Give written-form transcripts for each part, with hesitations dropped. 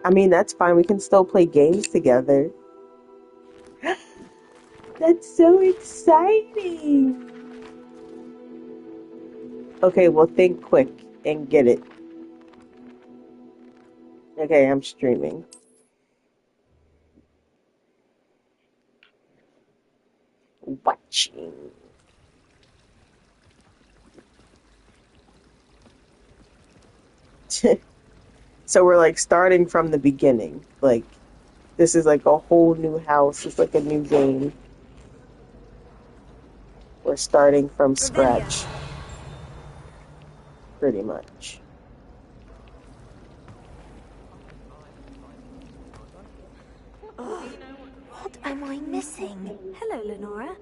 I mean, that's fine. We can still play games together. That's so exciting. Okay, well, think quick and get it. Okay, I'm streaming. Watching. So we're like starting from the beginning. Like, this is like a whole new house. It's like a new game. We're starting from scratch. Pretty much. What am I missing? Hello, Lenora.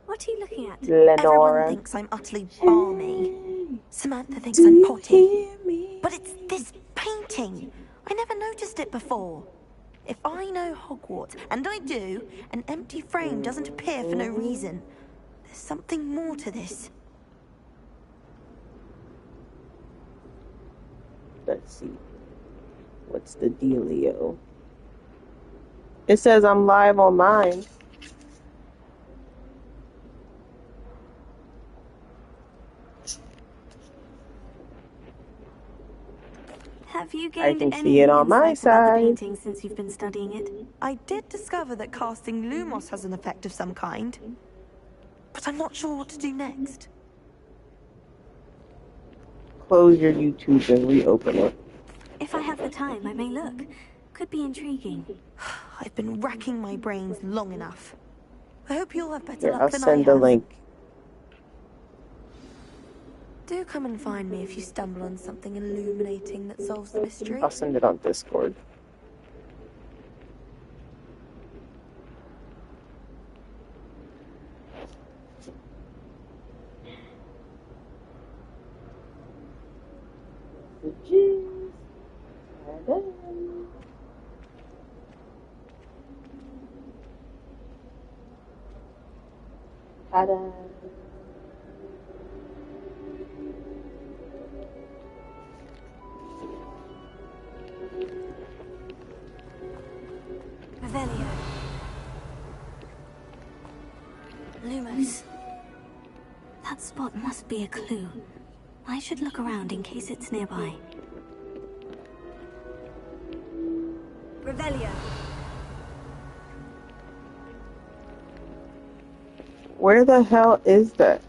What are you looking at? Everyone thinks I'm utterly balmy. Samantha thinks I'm potty. But it's this painting. I never noticed it before. If I know Hogwarts, and I do, an empty frame doesn't appear for no reason. There's something more to this. Let's see. What's the dealio? It says I'm live on mine. Have you gained I can any see it on my insight about the side. painting since you've been studying it? I did discover that casting Lumos has an effect of some kind. But I'm not sure what to do next. Close your YouTube and reopen it. If I have the time, I may look. Could be intriguing. I've been racking my brains long enough. I hope you'll have better Here, luck I'll than I send a have. link. Do come and find me if you stumble on something illuminating that solves the mystery. I'll send it on Discord. Ta-da. Revelio. Lumos. That spot must be a clue. I should look around in case it's nearby. Revelio. Where the hell is that?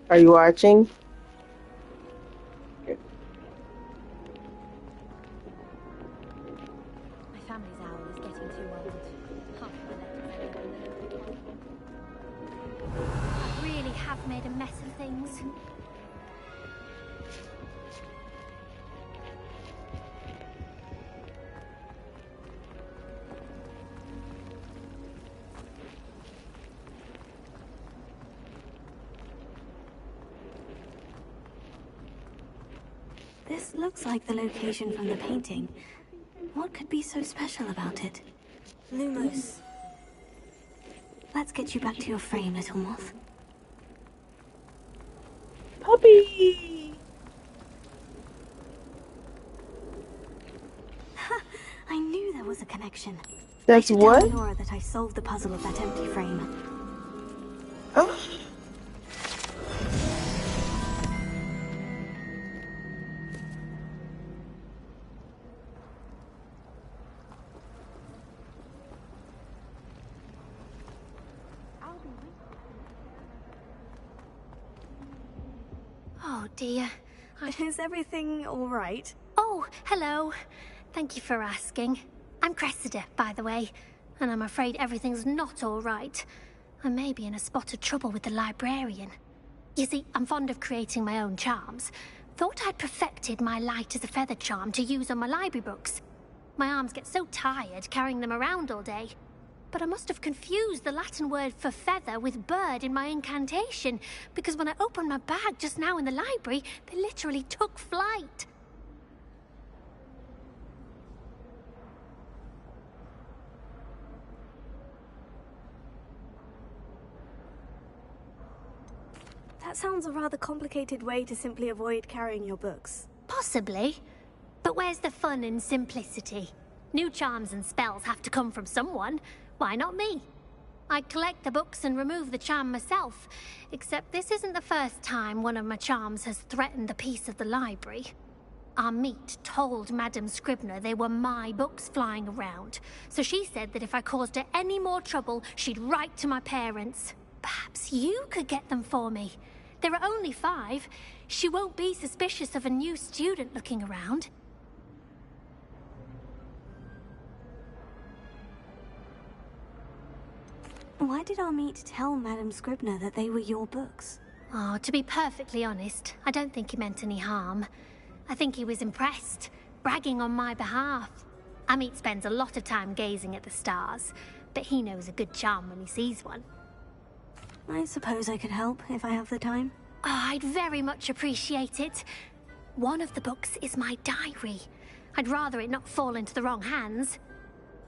Are you watching? My family's owl is getting too old. Half of my letters. I really have made a mess of things. This looks like the location from the painting. What could be so special about it? Lumos. Let's get you back to your frame, little moth. Puppy! Ha! I knew there was a connection. That's I should what? tell Nora that I solved the puzzle of that empty frame. Oh. Oh dear. Is everything all right? Oh, hello. Thank you for asking. I'm Cressida, by the way, and I'm afraid everything's not all right. I may be in a spot of trouble with the librarian. You see, I'm fond of creating my own charms. Thought I'd perfected my light as a feather charm to use on my library books. My arms get so tired carrying them around all day. But I must have confused the Latin word for feather with bird in my incantation, because when I opened my bag just now in the library, they literally took flight. That sounds a rather complicated way to simply avoid carrying your books. Possibly. But where's the fun in simplicity? New charms and spells have to come from someone. Why not me? I'd collect the books and remove the charm myself, except this isn't the first time one of my charms has threatened the peace of the library. Our meet told Madame Scribner they were my books flying around, so she said that if I caused her any more trouble, she'd write to my parents. Perhaps you could get them for me. There are only 5. She won't be suspicious of a new student looking around. Why did our meet tell Madame Scribner that they were your books? Oh, to be perfectly honest, I don't think he meant any harm. I think he was impressed, bragging on my behalf. Amit spends a lot of time gazing at the stars, but he knows a good charm when he sees one. I suppose I could help if I have the time. Oh, I'd very much appreciate it. One of the books is my diary. I'd rather it not fall into the wrong hands.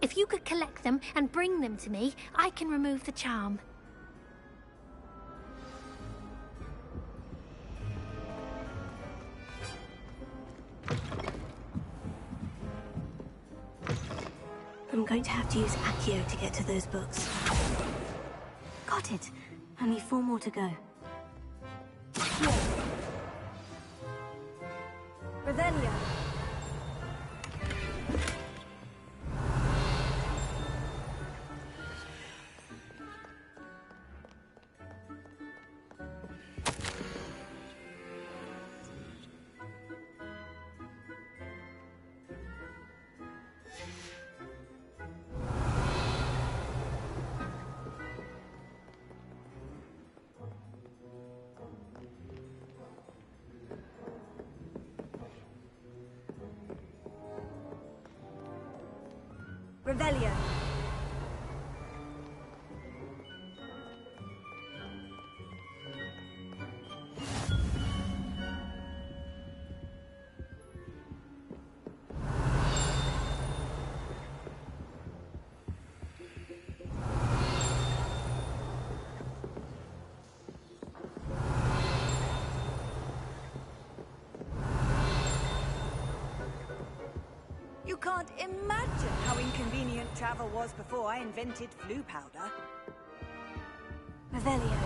If you could collect them and bring them to me, I can remove the charm. I'm going to have to use Accio to get to those books. Got it. Only 4 more to go. Revelio. Revelio. You can't imagine how inconvenient travel was before I invented flu powder. Revelio.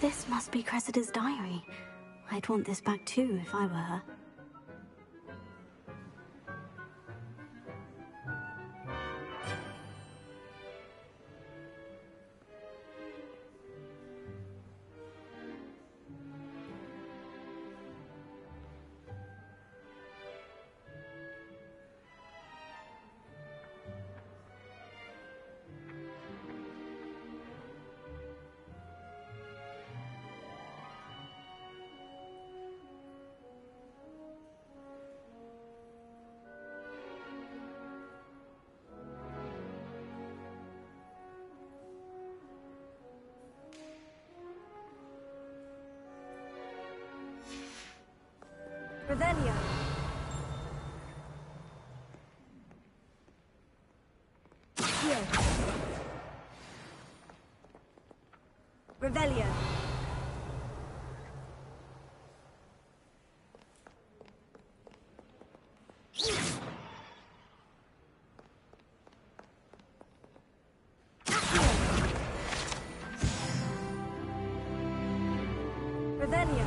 This must be Cressida's diary. I'd want this back too if I were her. Revelio. Here. Revelio. Revelio.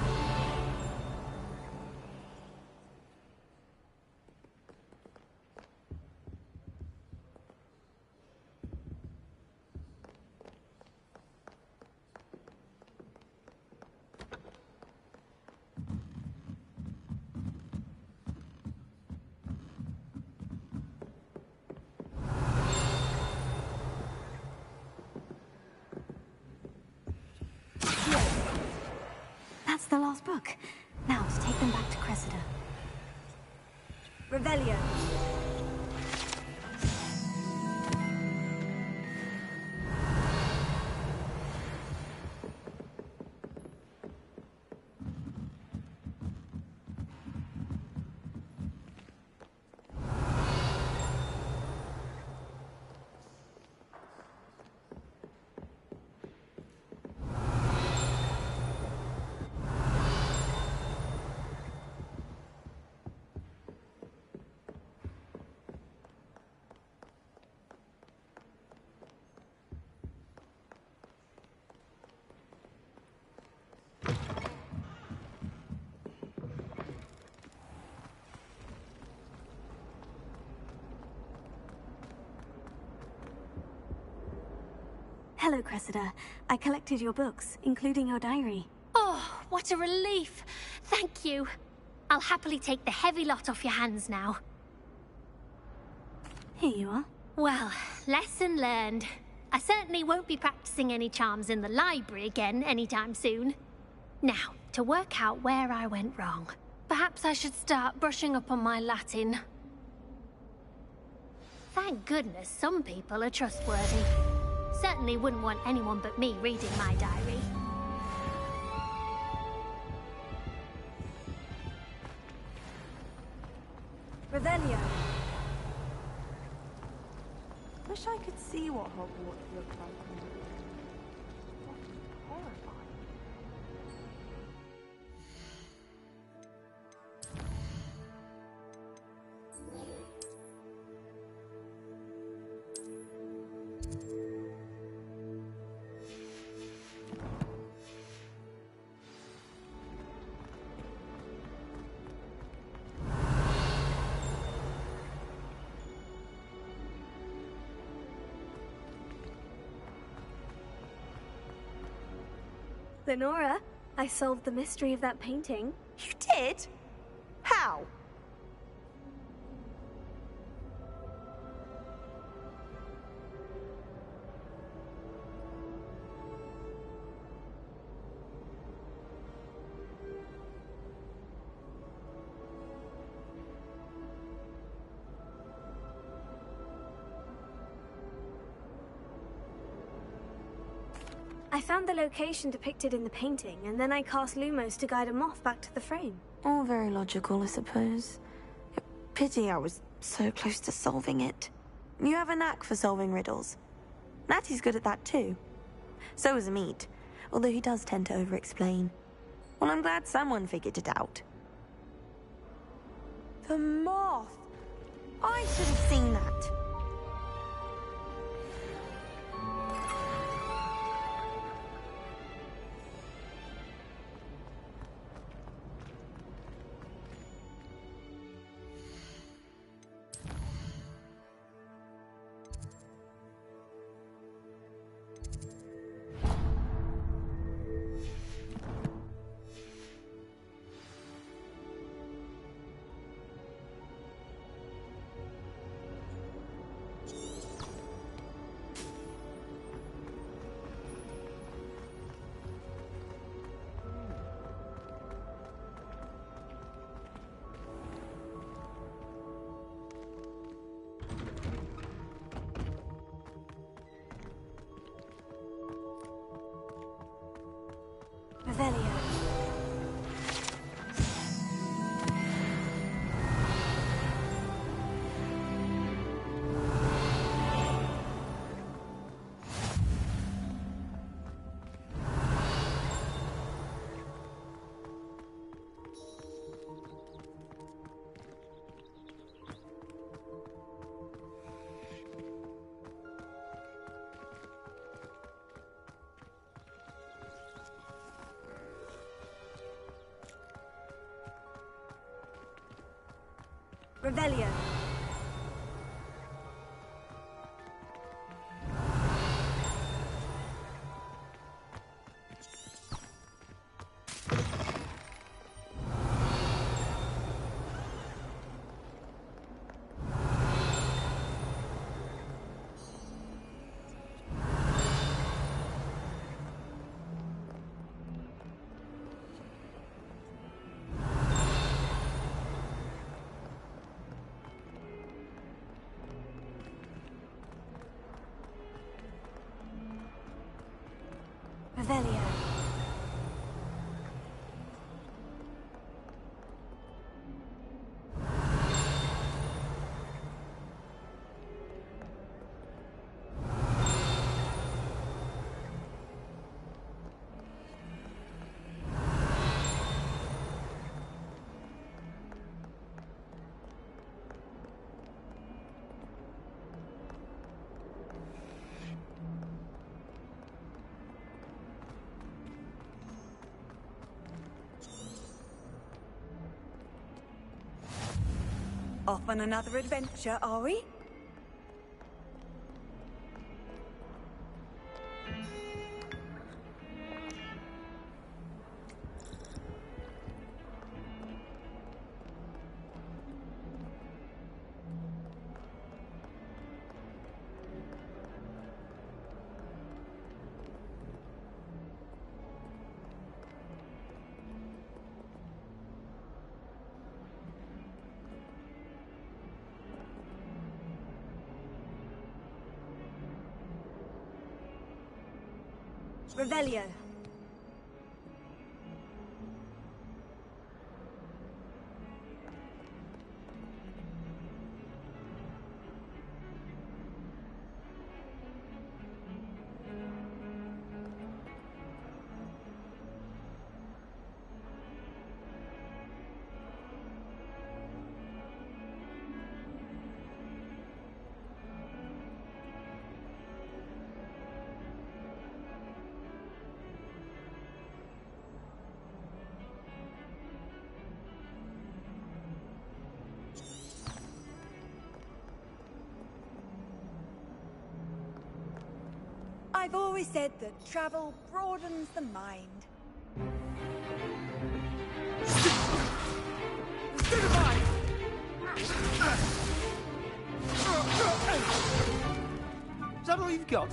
That's the last book. Now to take them back to Cressida. Revelio. Hello, Cressida. I collected your books, including your diary. Oh, what a relief. Thank you. I'll happily take the heavy lot off your hands now. Here you are. Well, lesson learned. I certainly won't be practicing any charms in the library again anytime soon. Now, to work out where I went wrong. Perhaps I should start brushing up on my Latin. Thank goodness some people are trustworthy. Certainly wouldn't want anyone but me reading my diary. Revelio. Wish I could see what Hogwarts looked like. Horrifying. Lenora, I solved the mystery of that painting. You did? How? I found the location depicted in the painting, and then I cast Lumos to guide a moth back to the frame. All very logical, I suppose. Pity I was so close to solving it. You have a knack for solving riddles. Natty's good at that too. So is Amit, although he does tend to over-explain. Well, I'm glad someone figured it out. The moth! I should have seen that. Revelio. Revelio. Revelio. Off on another adventure, are we? Revelio. I've always said that travel broadens the mind. Is that all you've got?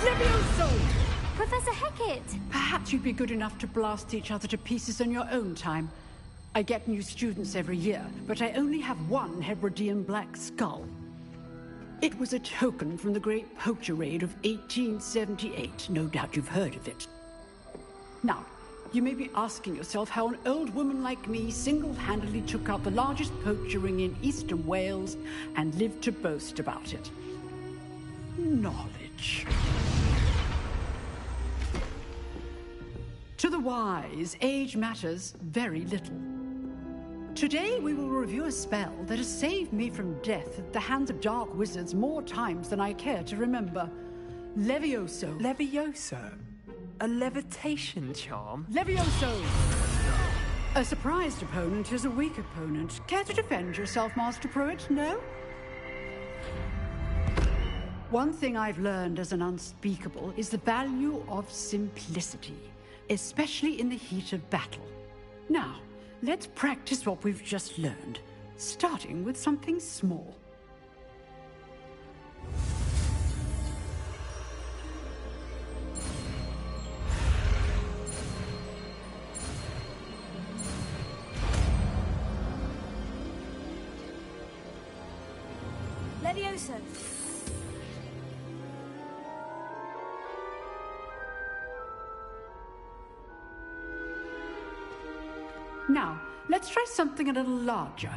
Levioso! Professor Hecat! Perhaps you'd be good enough to blast each other to pieces in your own time. I get new students every year, but I only have one Hebridean black skull. It was a token from the Great Poacher Raid of 1878. No doubt you've heard of it. Now, you may be asking yourself how an old woman like me single-handedly took out the largest poacher ring in eastern Wales and lived to boast about it. Knowledge. To the wise, age matters very little. Today we will review a spell that has saved me from death at the hands of dark wizards more times than I care to remember. Levioso. Levioso? A levitation charm? Levioso! A surprised opponent is a weak opponent. Care to defend yourself, Master Pruitt? No? One thing I've learned as an unspeakable is the value of simplicity, especially in the heat of battle. Now, let's practice what we've just learned, starting with something small. Levioso. Now, let's try something a little larger.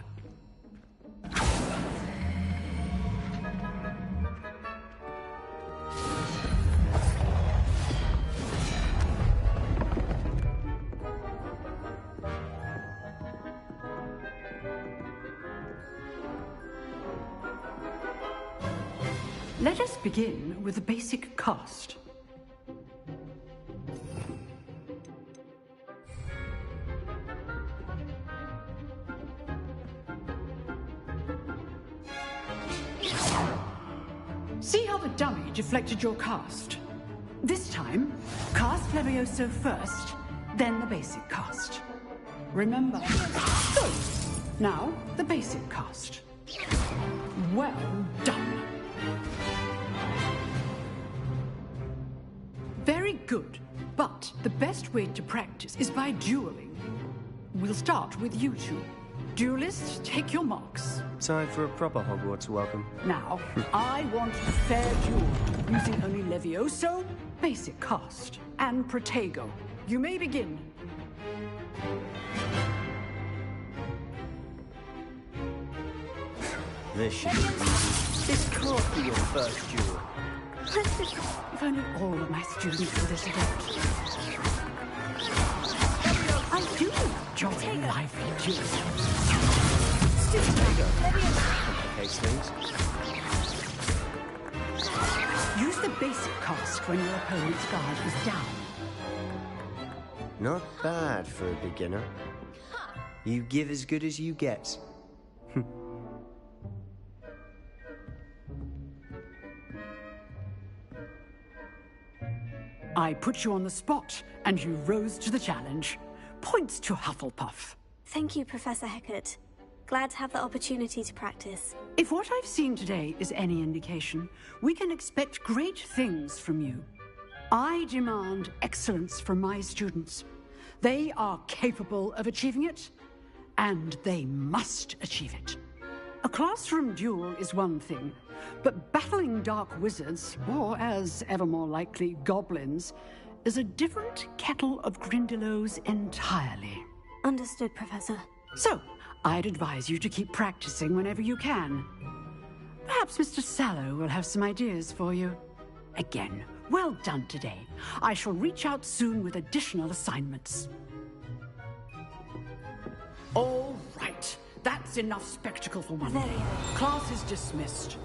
Let us begin with the basic cast. See how the dummy deflected your cast? This time, cast Levioso first, then the basic cast. Remember. Good. Now, the basic cast. Well done. Very good, but the best way to practice is by dueling. We'll start with you two. Duelists, take your marks. Time for a proper Hogwarts welcome. Now, I want a fair duel, using only Levioso, basic cast, and Protego. You may begin. This should be easy. This can't be your first duel. If only all of my students were this adept. I do enjoy lively duels. Complicates things. Use the basic cast when your opponent's guard is down. Not bad for a beginner. You give as good as you get. I put you on the spot, and you rose to the challenge. Points to Hufflepuff. Thank you, Professor Hecat. Glad to have the opportunity to practice. If what I've seen today is any indication, we can expect great things from you. I demand excellence from my students. They are capable of achieving it, and they must achieve it. A classroom duel is one thing, but battling dark wizards, or as ever more likely, goblins, is a different kettle of Grindylows entirely. Understood, Professor. So, I'd advise you to keep practicing whenever you can. Perhaps Mr. Sallow will have some ideas for you. Again, well done today. I shall reach out soon with additional assignments. All right. That's enough spectacle for one day. Class is dismissed.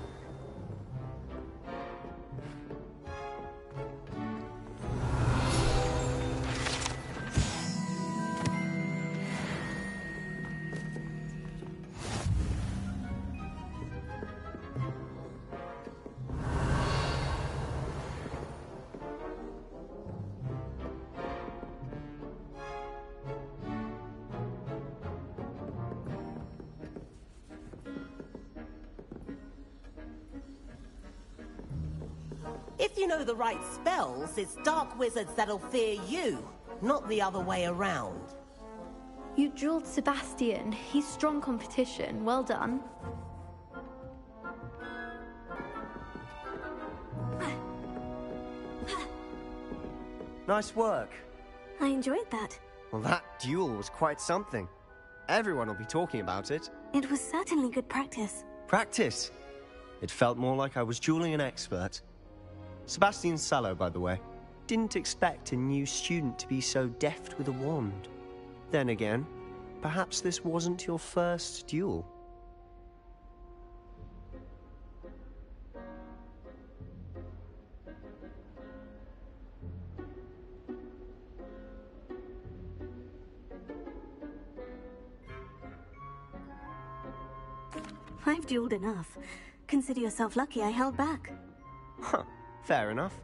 If you know the right spells, it's dark wizards that'll fear you, not the other way around. You drilled Sebastian. He's strong competition. Well done. Nice work. I enjoyed that. Well, that duel was quite something. Everyone will be talking about it. It was certainly good practice. Practice. It felt more like I was dueling an expert. Sebastian Sallow, by the way. Didn't expect a new student to be so deft with a wand. Then again, perhaps this wasn't your first duel. I've dueled enough. Consider yourself lucky I held back. Huh, fair enough.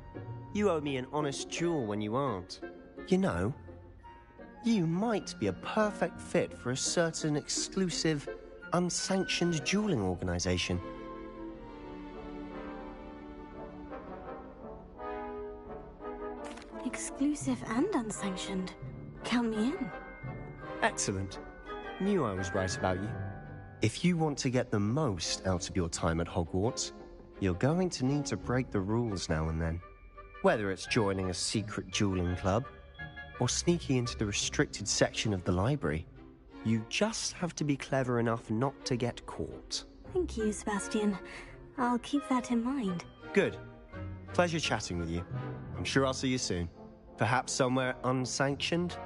You owe me an honest duel when you aren't. You know, you might be a perfect fit for a certain exclusive, unsanctioned dueling organization. Exclusive and unsanctioned. Count me in. Excellent. Knew I was right about you. If you want to get the most out of your time at Hogwarts, you're going to need to break the rules now and then. Whether it's joining a secret dueling club, or sneaking into the restricted section of the library, you just have to be clever enough not to get caught. Thank you, Sebastian. I'll keep that in mind. Good. Pleasure chatting with you. I'm sure I'll see you soon. Perhaps somewhere unsanctioned?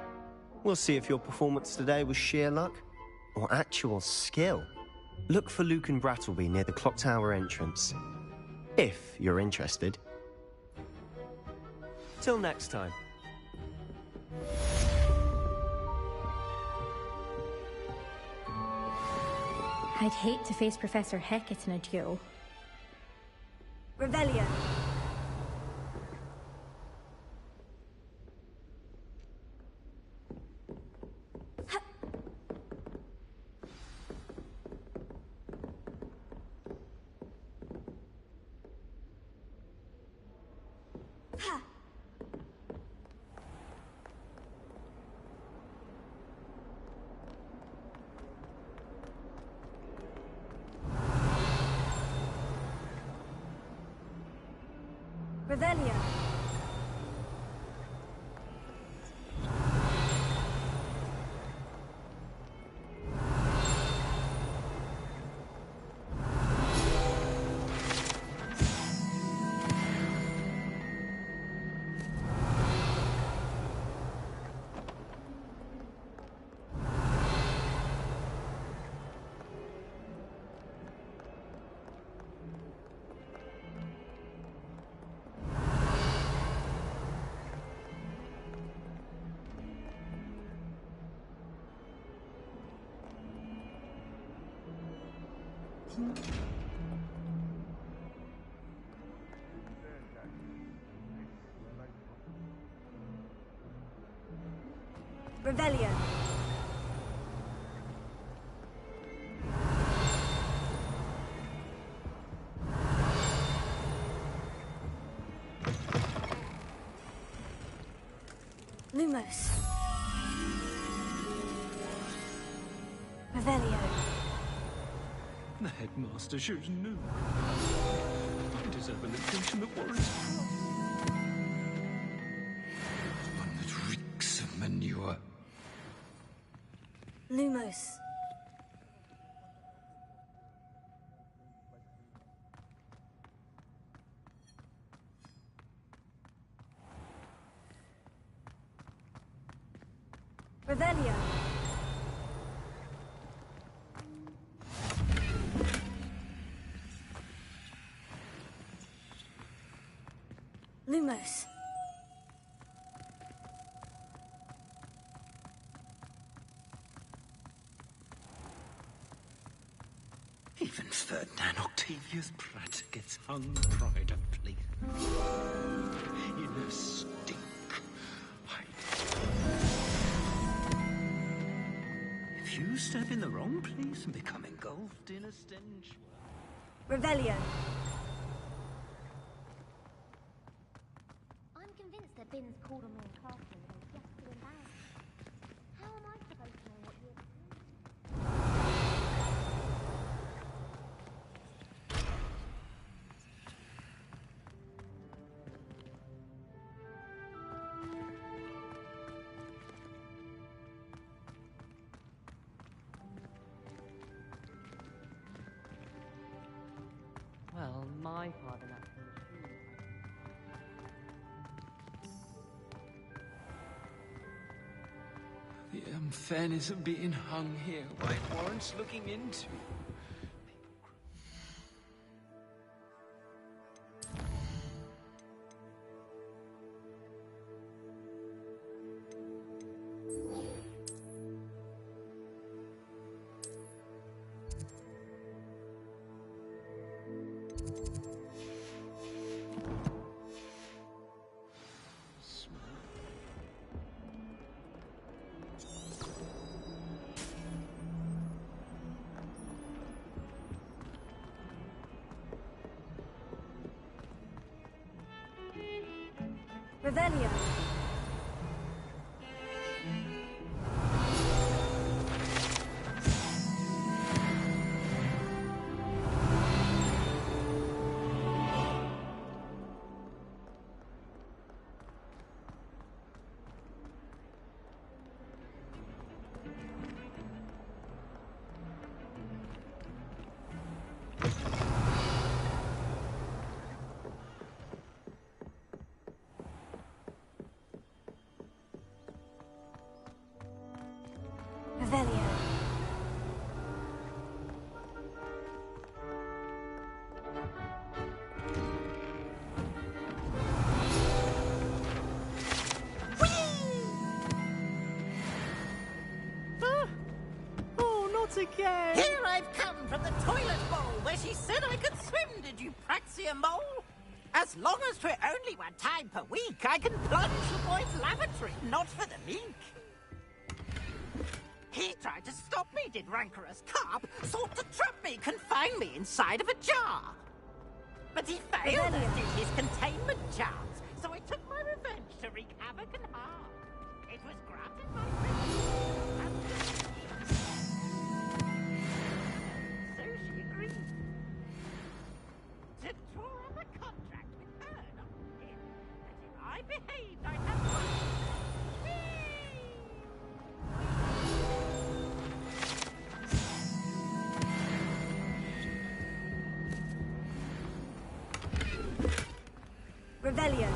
We'll see if your performance today was sheer luck or actual skill. Look for Luke and Brattleby near the clock tower entrance, if you're interested. Till next time. I'd hate to face Professor Hecat in a duel. Revelio. Revelio. Revelio. Lumos. Revelio. The headmaster shows no. I deserve an attention that warrants one that reeks of manure. Lumos. Revelio. Lumos. Even Ferdinand Octavius Pratt gets hung pride of place. In a stink. If you step in the wrong place and become engulfed in a stench. Revelio. I'm convinced that Bin's called on me in Castle just to embarrass me. How am I supposed to know what you're doing? Well, my father left me. The unfairness of being hung here, why it warrants looking into. Revelio. Revelio. Oh, not again! Here I've come from the toilet bowl where she said I could swim, did you Praxia mole? As long as 'twere only one time per week, I can plunge the boy's lavatory, not for the meek. He tried to stop me, did rancorous carp, sought to trap me, confine me inside of a jar. But he failed as did his containment charms, so I took my revenge to wreak havoc and harm. It was granted my privilege. So she agreed to draw up a contract with her, not him. Revelio.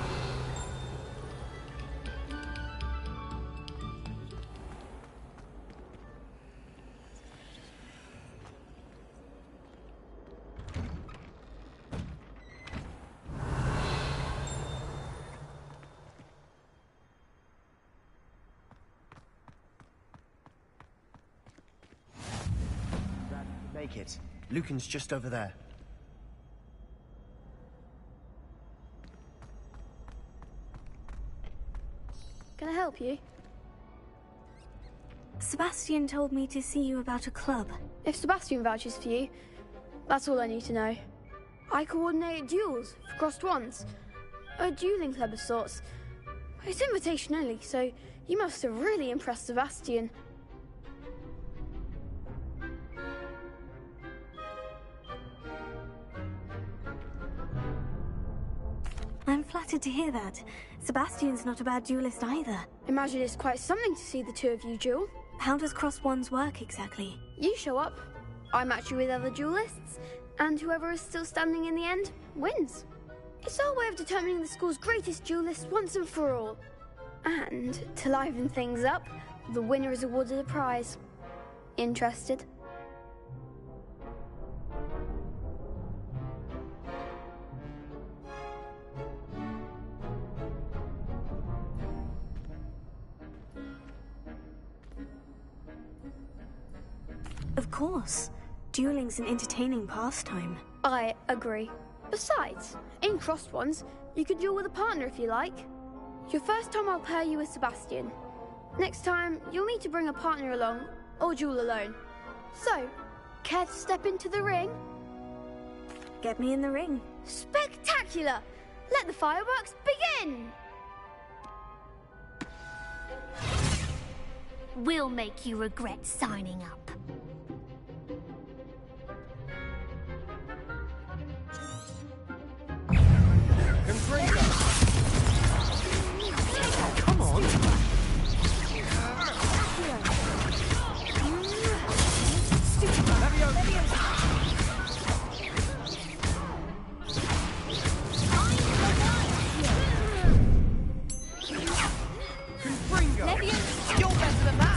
Make it. Lucan's just over there. Can I help you? Sebastian told me to see you about a club. If Sebastian vouches for you, that's all I need to know. I coordinate duels for crossed wands. A dueling club of sorts. It's invitation only, so you must have really impressed Sebastian. I'm flattered to hear that. Sebastian's not a bad duelist either. Imagine it's quite something to see the two of you duel. How does cross wands work exactly? You show up, I match you with other duelists, and whoever is still standing in the end wins. It's our way of determining the school's greatest duelist once and for all. And to liven things up, the winner is awarded a prize. Interested? Of course. Dueling's an entertaining pastime. I agree. Besides, in crossed ones, you could duel with a partner if you like. Your first time I'll pair you with Sebastian. Next time, you'll need to bring a partner along, or duel alone. So, care to step into the ring? Get me in the ring. Spectacular! Let the fireworks begin! We'll make you regret signing up. Come on! You're better than that!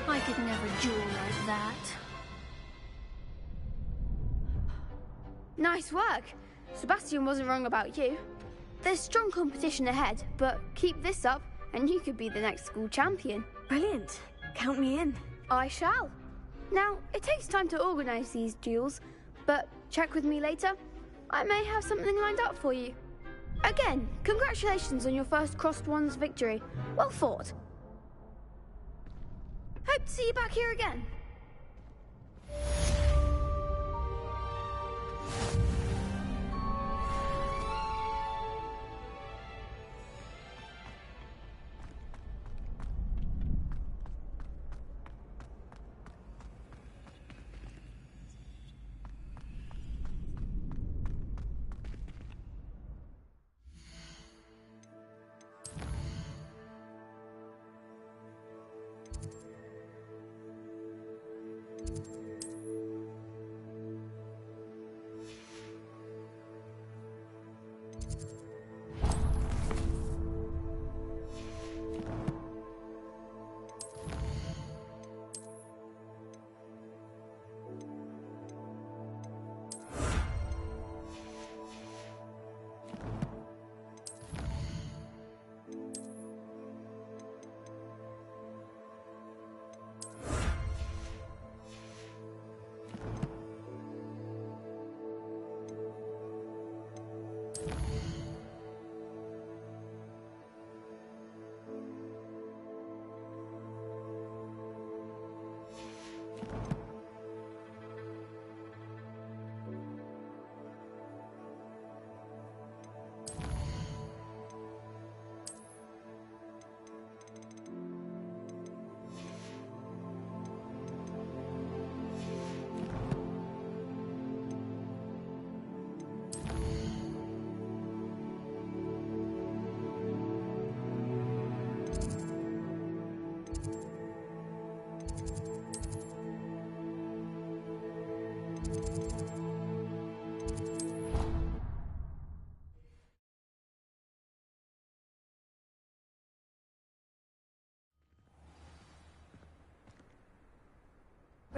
I could never duel like that. Nice work. Sebastian wasn't wrong about you. There's strong competition ahead, but keep this up and you could be the next school champion. Brilliant. Count me in. I shall. Now, it takes time to organise these duels, but check with me later. I may have something lined up for you. Again, congratulations on your first crossed wands victory. Well fought. Hope to see you back here again.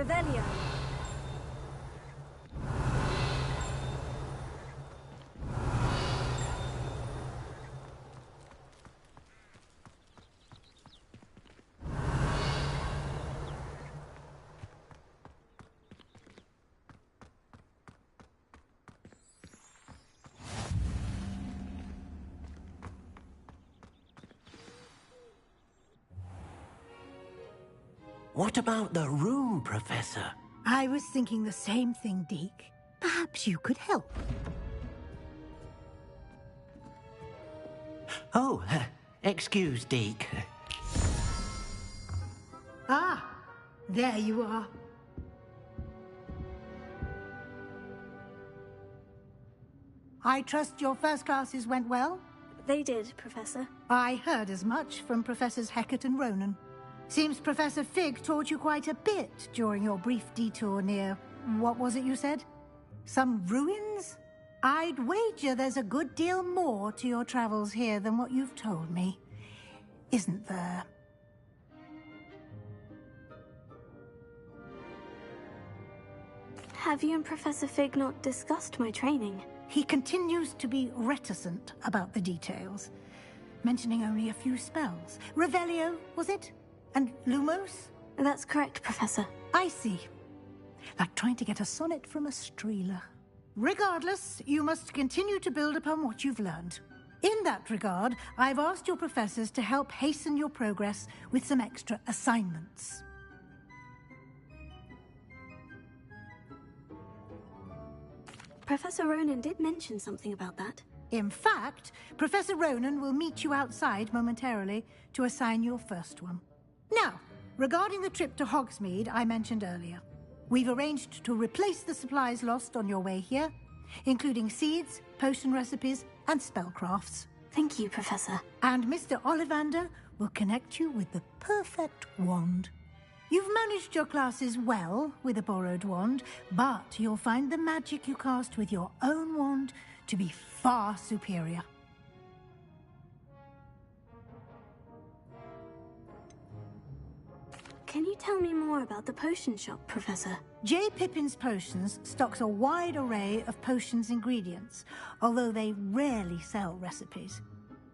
Revelio. What about the room, Professor? I was thinking the same thing, Deke. Perhaps you could help. Oh, excuse, Deke. Ah, there you are. I trust your first classes went well? They did, Professor. I heard as much from Professors Hecat and Ronan. Seems Professor Fig taught you quite a bit during your brief detour near... what was it you said? Some ruins? I'd wager there's a good deal more to your travels here than what you've told me. Isn't there? Have you and Professor Fig not discussed my training? He continues to be reticent about the details, mentioning only a few spells. Revelio, was it? And Lumos? That's correct, Professor. I see. Like trying to get a sonnet from a streeler. Regardless, you must continue to build upon what you've learned. In that regard, I've asked your professors to help hasten your progress with some extra assignments. Professor Ronan did mention something about that. In fact, Professor Ronan will meet you outside momentarily to assign your first one. Now, regarding the trip to Hogsmeade I mentioned earlier, we've arranged to replace the supplies lost on your way here, including seeds, potion recipes, and spellcrafts. Thank you, Professor. And Mr. Ollivander will connect you with the perfect wand. You've managed your classes well with a borrowed wand, but you'll find the magic you cast with your own wand to be far superior. Can you tell me more about the potion shop, Professor? J. Pippin's Potions stocks a wide array of potions ingredients, although they rarely sell recipes.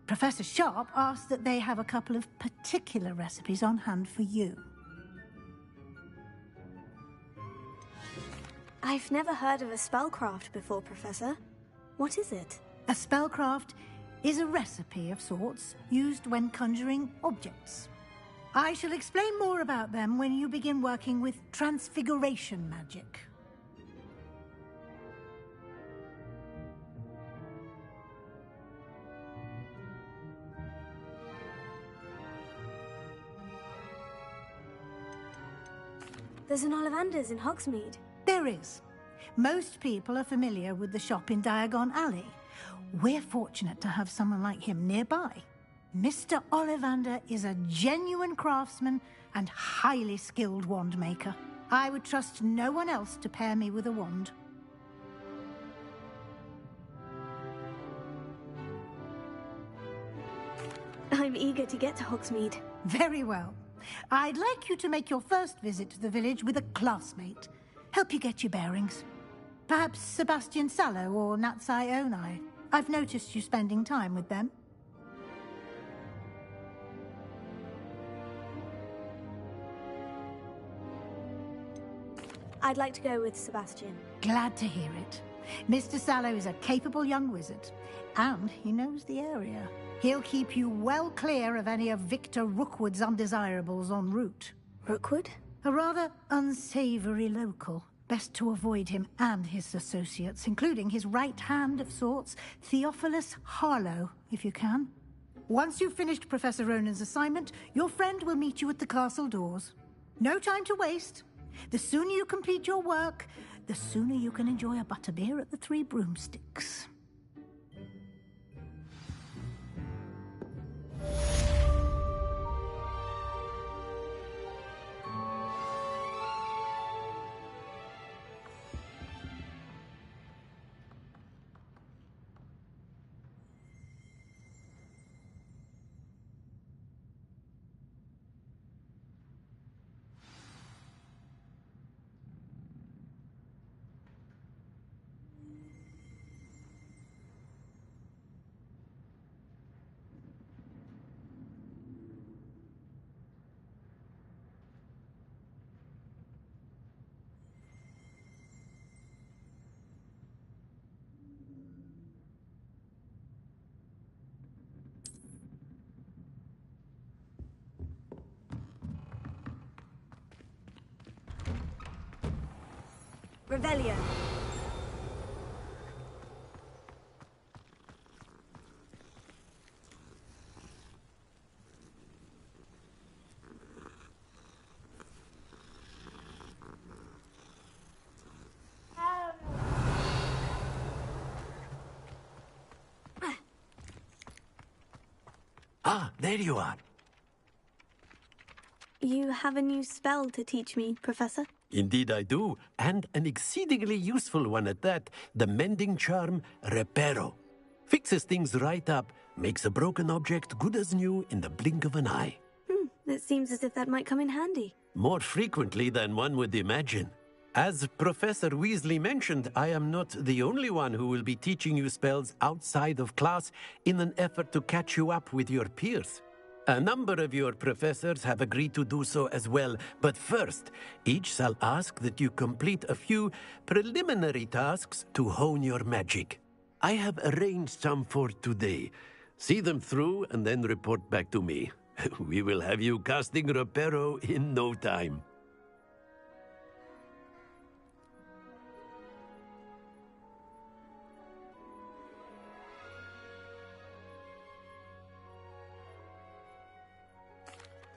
Professor Sharp asked that they have a couple of particular recipes on hand for you. I've never heard of a spellcraft before, Professor. What is it? A spellcraft is a recipe of sorts used when conjuring objects. I shall explain more about them when you begin working with transfiguration magic. There's an Ollivander's in Hogsmeade. There is. Most people are familiar with the shop in Diagon Alley. We're fortunate to have someone like him nearby. Mr. Ollivander is a genuine craftsman and highly skilled wand maker. I would trust no one else to pair me with a wand. I'm eager to get to Hogsmeade. Very well. I'd like you to make your first visit to the village with a classmate. Help you get your bearings. Perhaps Sebastian Sallow or Natsai Onai. I've noticed you spending time with them. I'd like to go with Sebastian. Glad to hear it. Mr. Sallow is a capable young wizard, and he knows the area. He'll keep you well clear of any of Victor Rookwood's undesirables en route. Rookwood? A rather unsavory local. Best to avoid him and his associates, including his right hand of sorts, Theophilus Harlow, if you can. Once you've finished Professor Ronan's assignment, your friend will meet you at the castle doors. No time to waste. The sooner you complete your work, the sooner you can enjoy a butterbeer at the Three Broomsticks. Revelio. Ah, there you are. You have a new spell to teach me, Professor? Indeed I do, and an exceedingly useful one at that. The mending charm, Reparo. Fixes things right up, makes a broken object good as new in the blink of an eye. It seems as if that might come in handy. More frequently than one would imagine. As Professor Weasley mentioned, I am not the only one who will be teaching you spells outside of class in an effort to catch you up with your peers. A number of your professors have agreed to do so as well, but first, each shall ask that you complete a few preliminary tasks to hone your magic. I have arranged some for today. See them through and then report back to me. We will have you casting Reparo in no time.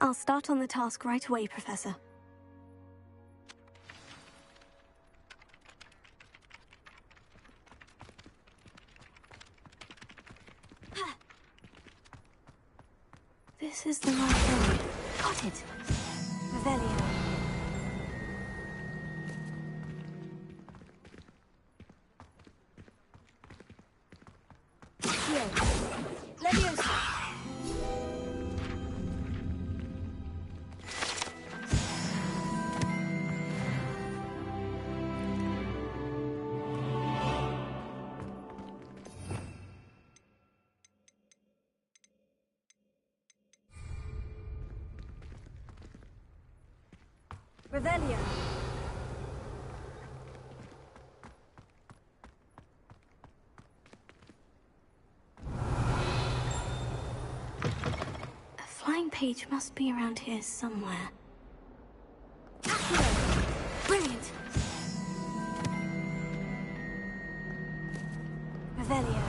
I'll start on the task right away, Professor. This is the right way. Got it. Revelio. Leviosa. Revelio. A flying page must be around here somewhere. Brilliant! Revelio.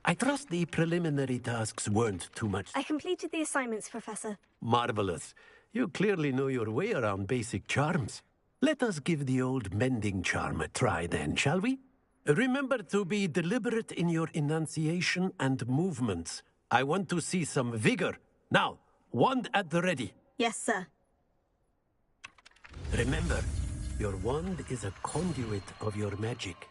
I trust the preliminary tasks weren't too much. I completed the assignments, Professor. Marvelous. You clearly know your way around basic charms. Let us give the old mending charm a try then, shall we? Remember to be deliberate in your enunciation and movements. I want to see some vigor. Now, wand at the ready. Yes, sir. Remember, your wand is a conduit of your magic.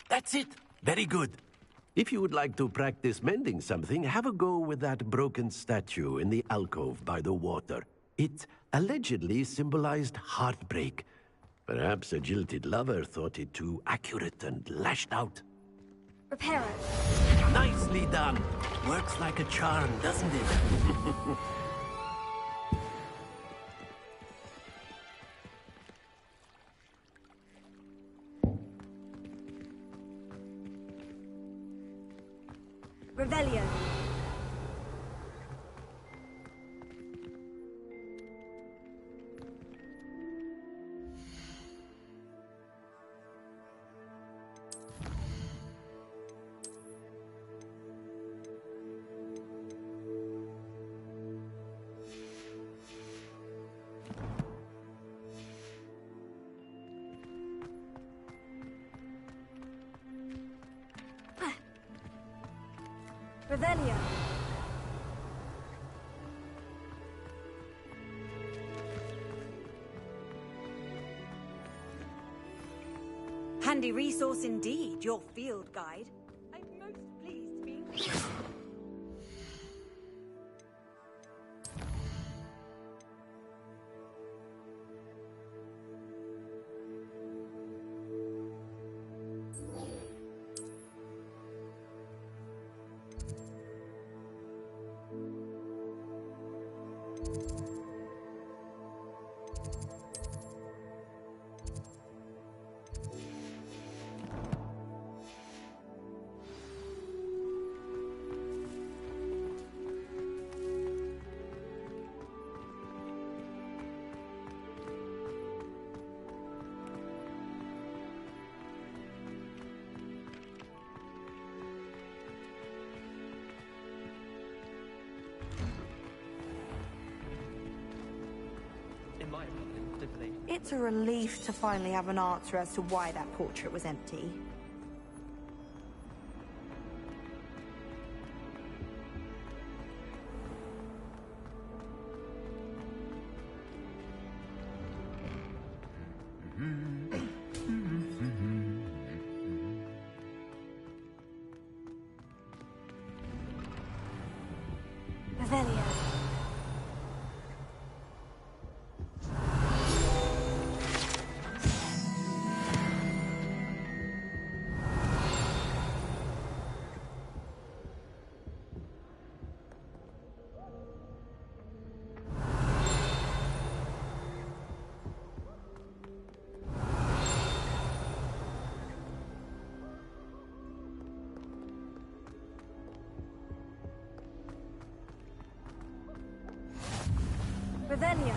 That's it. Very good. If you would like to practice mending something, have a go with that broken statue in the alcove by the water. It allegedly symbolized heartbreak. Perhaps a jilted lover thought it too accurate and lashed out. Reparo. Nicely done. Works like a charm, doesn't it? Revelio. Revelio. Handy resource indeed, your field guide. I'm most pleased to be included. It's a relief to finally have an answer as to why that portrait was empty. Revelio. Revelio.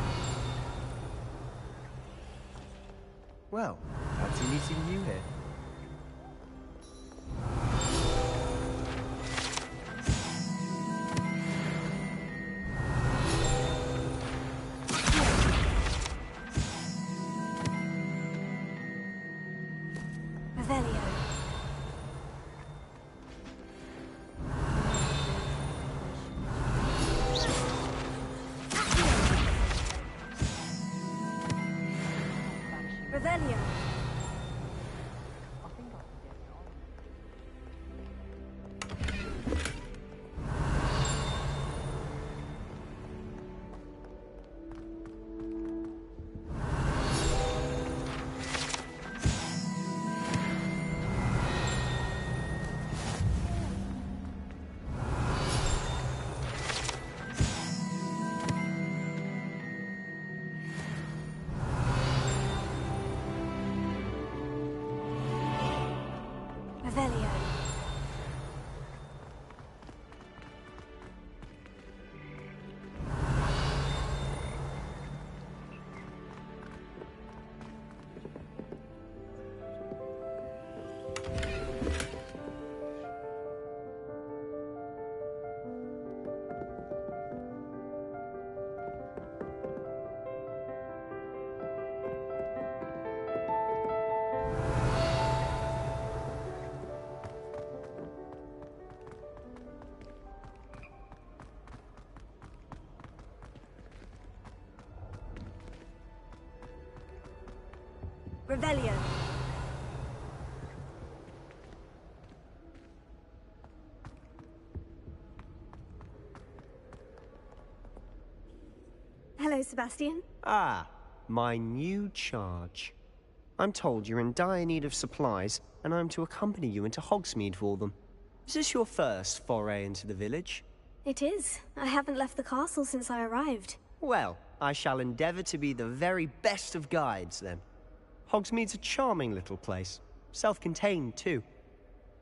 Well, fancy meeting you here. Revelio. Revelio. Revelio. Revelio. Hello, Sebastian. Ah, my new charge. I'm told you're in dire need of supplies, and I'm to accompany you into Hogsmeade for them. Is this your first foray into the village? It is. I haven't left the castle since I arrived. Well, I shall endeavour to be the very best of guides, then. Hogsmeade's a charming little place. Self-contained, too.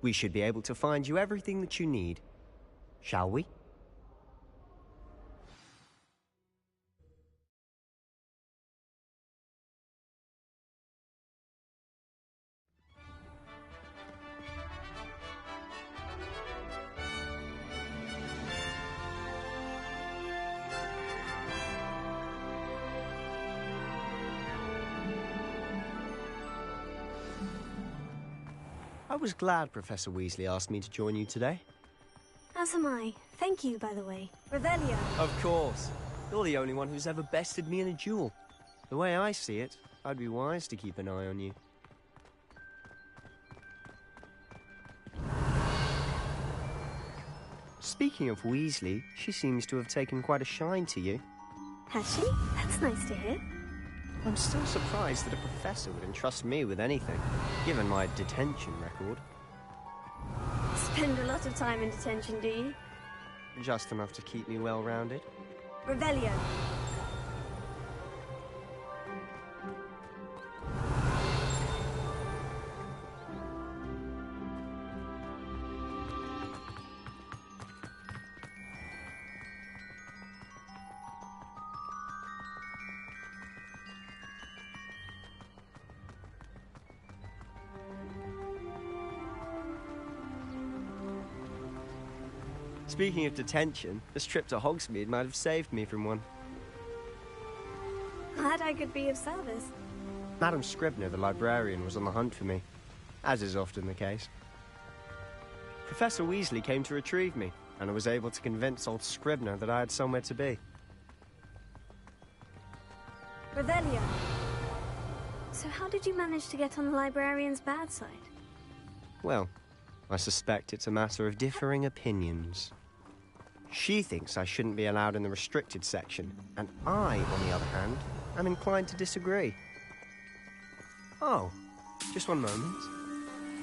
We should be able to find you everything that you need. Shall we? I was glad Professor Weasley asked me to join you today. As am I. Thank you, by the way. Revelio. Of course. You're the only one who's ever bested me in a duel. The way I see it, I'd be wise to keep an eye on you. Speaking of Weasley, she seems to have taken quite a shine to you. Has she? That's nice to hear. I'm still surprised that a professor would entrust me with anything, given my detention record. Spend a lot of time in detention, do you? Just enough to keep me well-rounded. Revelio. Speaking of detention, this trip to Hogsmeade might have saved me from one. Glad I could be of service. Madam Scribner, the librarian, was on the hunt for me, as is often the case. Professor Weasley came to retrieve me, and I was able to convince old Scribner that I had somewhere to be. Revelio. So how did you manage to get on the librarian's bad side? Well, I suspect it's a matter of differing opinions. She thinks I shouldn't be allowed in the restricted section, and I, on the other hand, am inclined to disagree. Oh, just one moment.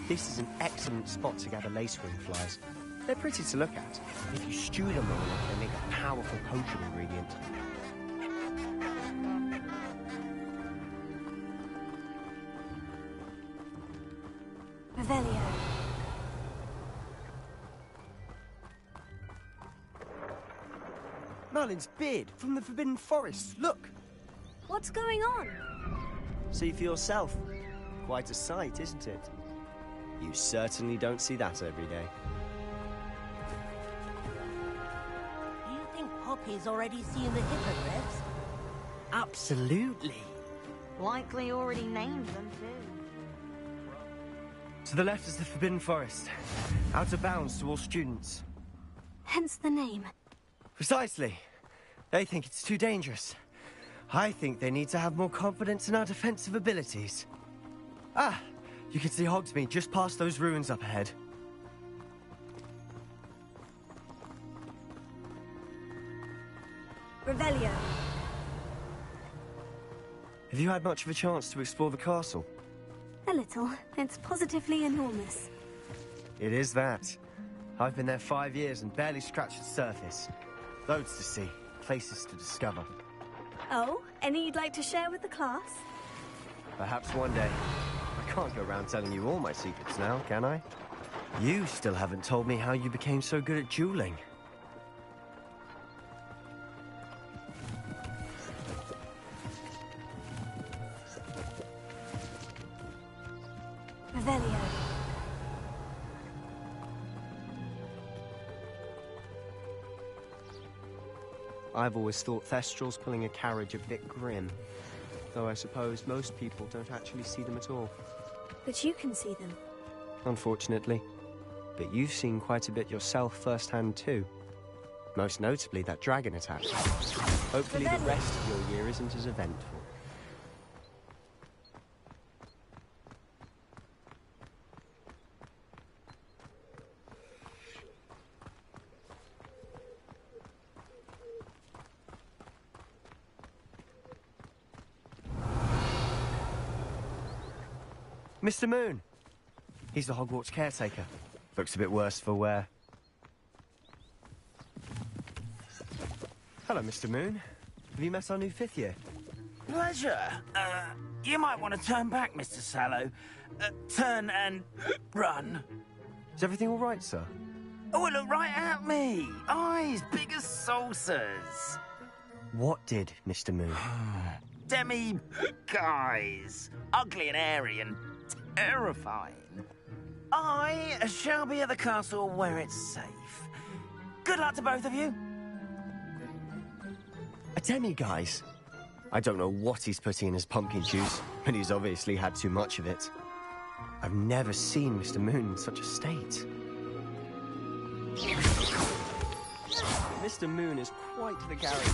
This is an excellent spot to gather lacewing flies. They're pretty to look at. If you stew them well enough, they make a powerful potion ingredient. Revelio. Merlin's beard from the Forbidden Forest. Look! What's going on? See for yourself. Quite a sight, isn't it? You certainly don't see that every day. Do you think Poppy's already seen the hippogriffs? Absolutely. Likely already named them too. To the left is the Forbidden Forest. Out of bounds to all students. Hence the name. Precisely. They think it's too dangerous. I think they need to have more confidence in our defensive abilities. Ah, you can see Hogsmeade just past those ruins up ahead. Revelio. Have you had much of a chance to explore the castle? A little. It's positively enormous. It is that. I've been there 5 years and barely scratched the surface. Loads to see, places to discover. Oh, any you'd like to share with the class? Perhaps one day. I can't go around telling you all my secrets now, can I? You still haven't told me how you became so good at dueling. Revelio. I've always thought Thestrals pulling a carriage a bit grim. Though I suppose most people don't actually see them at all. But you can see them. Unfortunately. But you've seen quite a bit yourself firsthand too. Most notably that dragon attack. Hopefully the rest of your year isn't as eventful. Mr. Moon. He's the Hogwarts caretaker. Looks a bit worse for wear. Hello, Mr. Moon. Have you met our new 5th year? Pleasure. You might want to turn back, Mr. Sallow. Turn and run. Is everything all right, sir? Oh, look right at me. Eyes big as saucers. What did, Mr. Moon? Demi guys. Ugly and airy and terrifying. I shall be at the castle where it's safe. Good luck to both of you. A demi-guise? I don't know what he's putting in his pumpkin juice, but he's obviously had too much of it. I've never seen Mr. Moon in such a state. Mr. Moon is quite the character.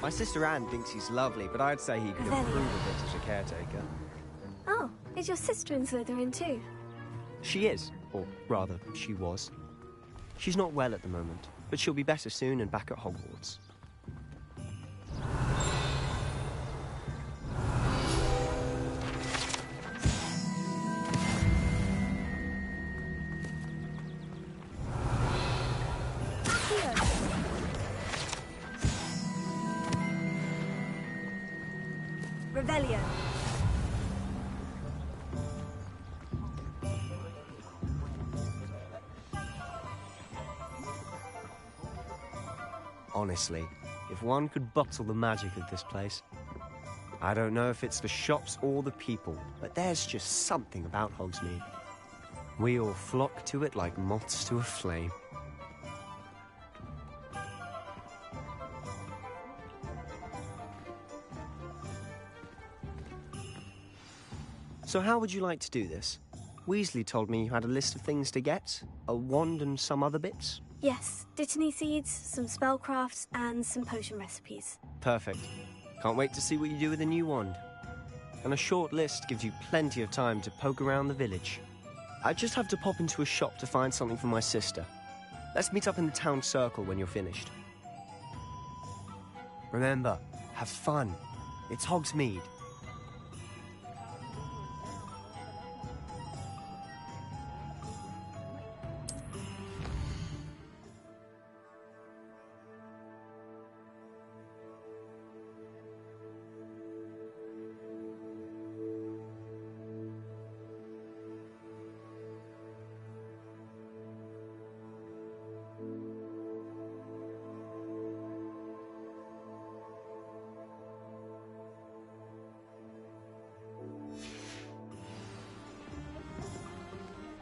My sister Anne thinks he's lovely, but I'd say he could improve a bit as a caretaker. Oh, is your sister in Slytherin too? She is, or rather, she was. She's not well at the moment, but she'll be better soon and back at Hogwarts. Revelio. Honestly, if one could bottle the magic of this place. I don't know if it's the shops or the people, but there's just something about Hogsmeade. We all flock to it like moths to a flame. So how would you like to do this? Weasley told me you had a list of things to get, a wand and some other bits. Yes, dittany seeds, some spellcrafts, and some potion recipes. Perfect. Can't wait to see what you do with the new wand. And a short list gives you plenty of time to poke around the village. I just have to pop into a shop to find something for my sister. Let's meet up in the town circle when you're finished. Remember, have fun. It's Hogsmeade.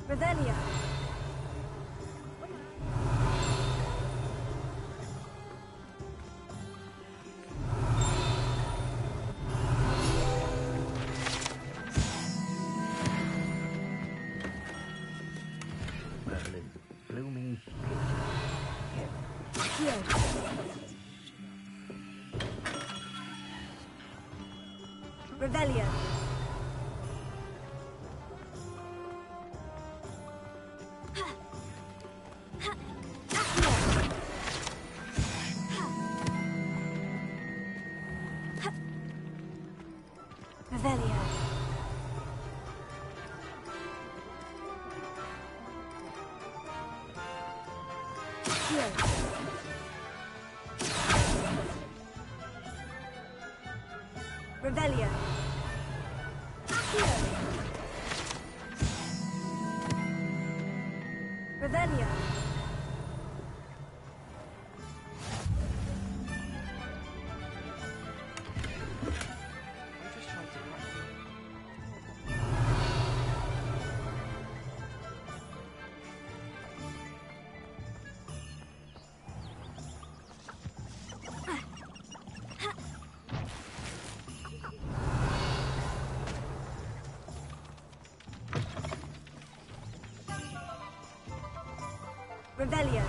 Revelio. Merlin, blooming Revelio. Revelio. Revelio. Revelio. Revelio. Revelio.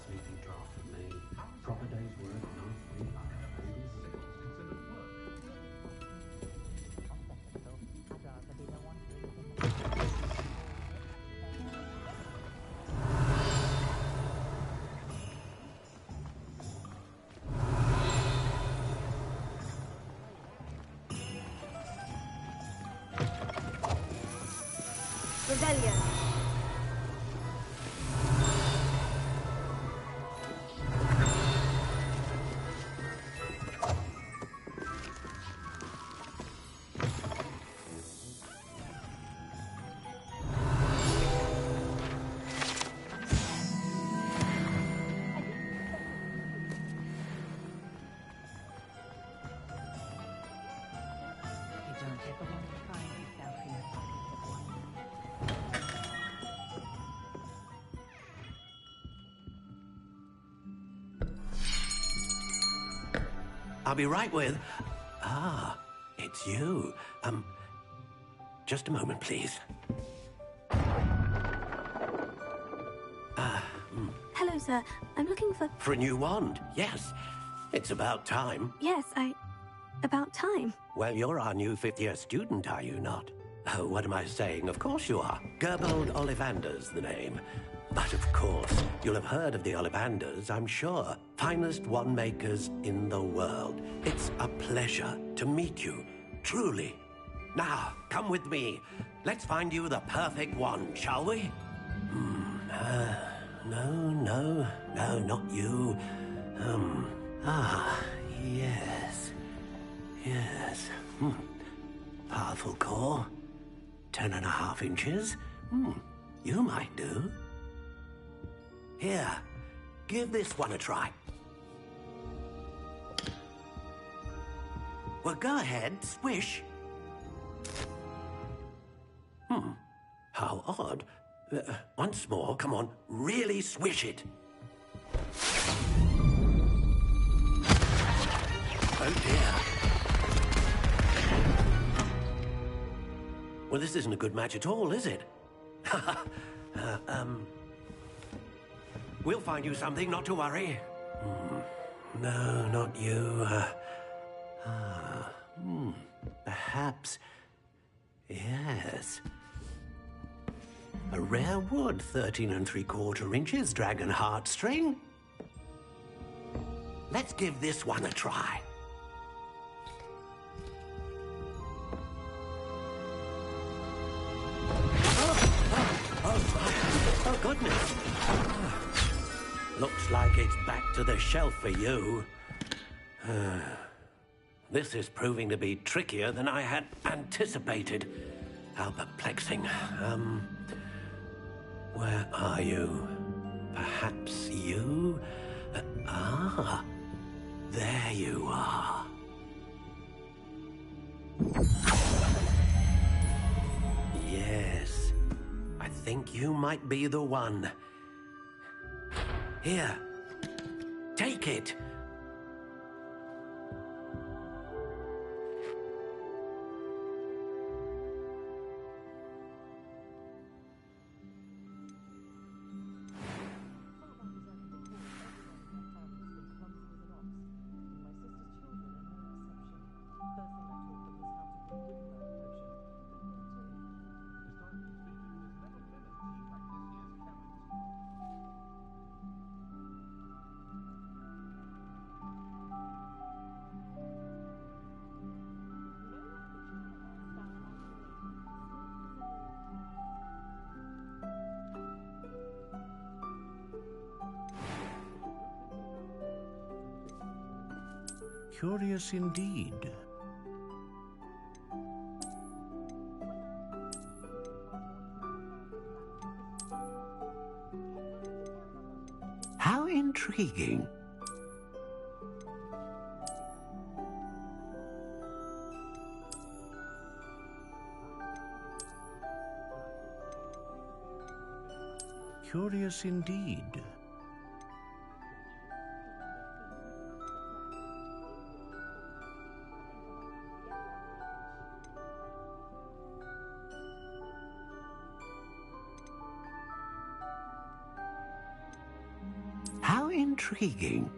Sleeping draft of me. Proper day's work, nice big Revelio. I'll be right with... Ah, it's you. Just a moment, please. Hello, sir. I'm looking for... For a new wand, yes. It's about time. Yes, about time. Well, you're our new fifth-year student, are you not? Oh, what am I saying? Of course you are. Gerbold Ollivander's the name. But of course, you'll have heard of the Ollivanders, I'm sure. Finest wand makers in the world. It's a pleasure to meet you, truly. Now, come with me. Let's find you the perfect wand, shall we? No, not you. Yes. Yes. Powerful core. 10.5 inches. You might do. Here, give this one a try. Well, go ahead, swish. How odd. Once more, come on, really swish it. Oh dear. Well, this isn't a good match at all, is it? We'll find you something, not to worry. No, not you. Perhaps. Yes. A rare wood, 13 3/4 inches, dragon heartstring. Let's give this one a try. Oh, goodness. Looks like it's back to the shelf for you. This is proving to be trickier than I had anticipated. How perplexing. Where are you? Perhaps you? There you are. Yes, I think you might be the one. Here, take it. Curious indeed. How intriguing. Curious indeed. How intriguing.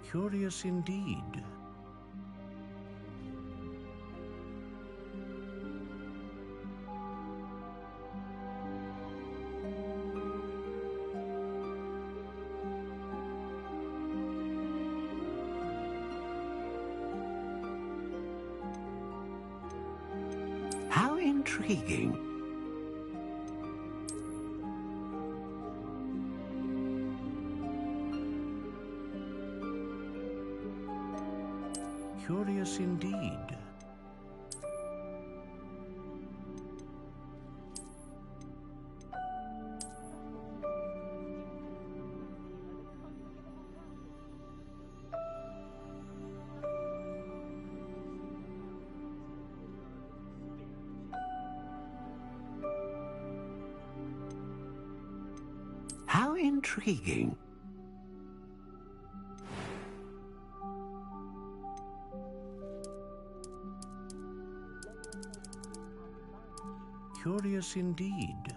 Curious indeed. How intriguing. Curious indeed. How intriguing. Curious indeed.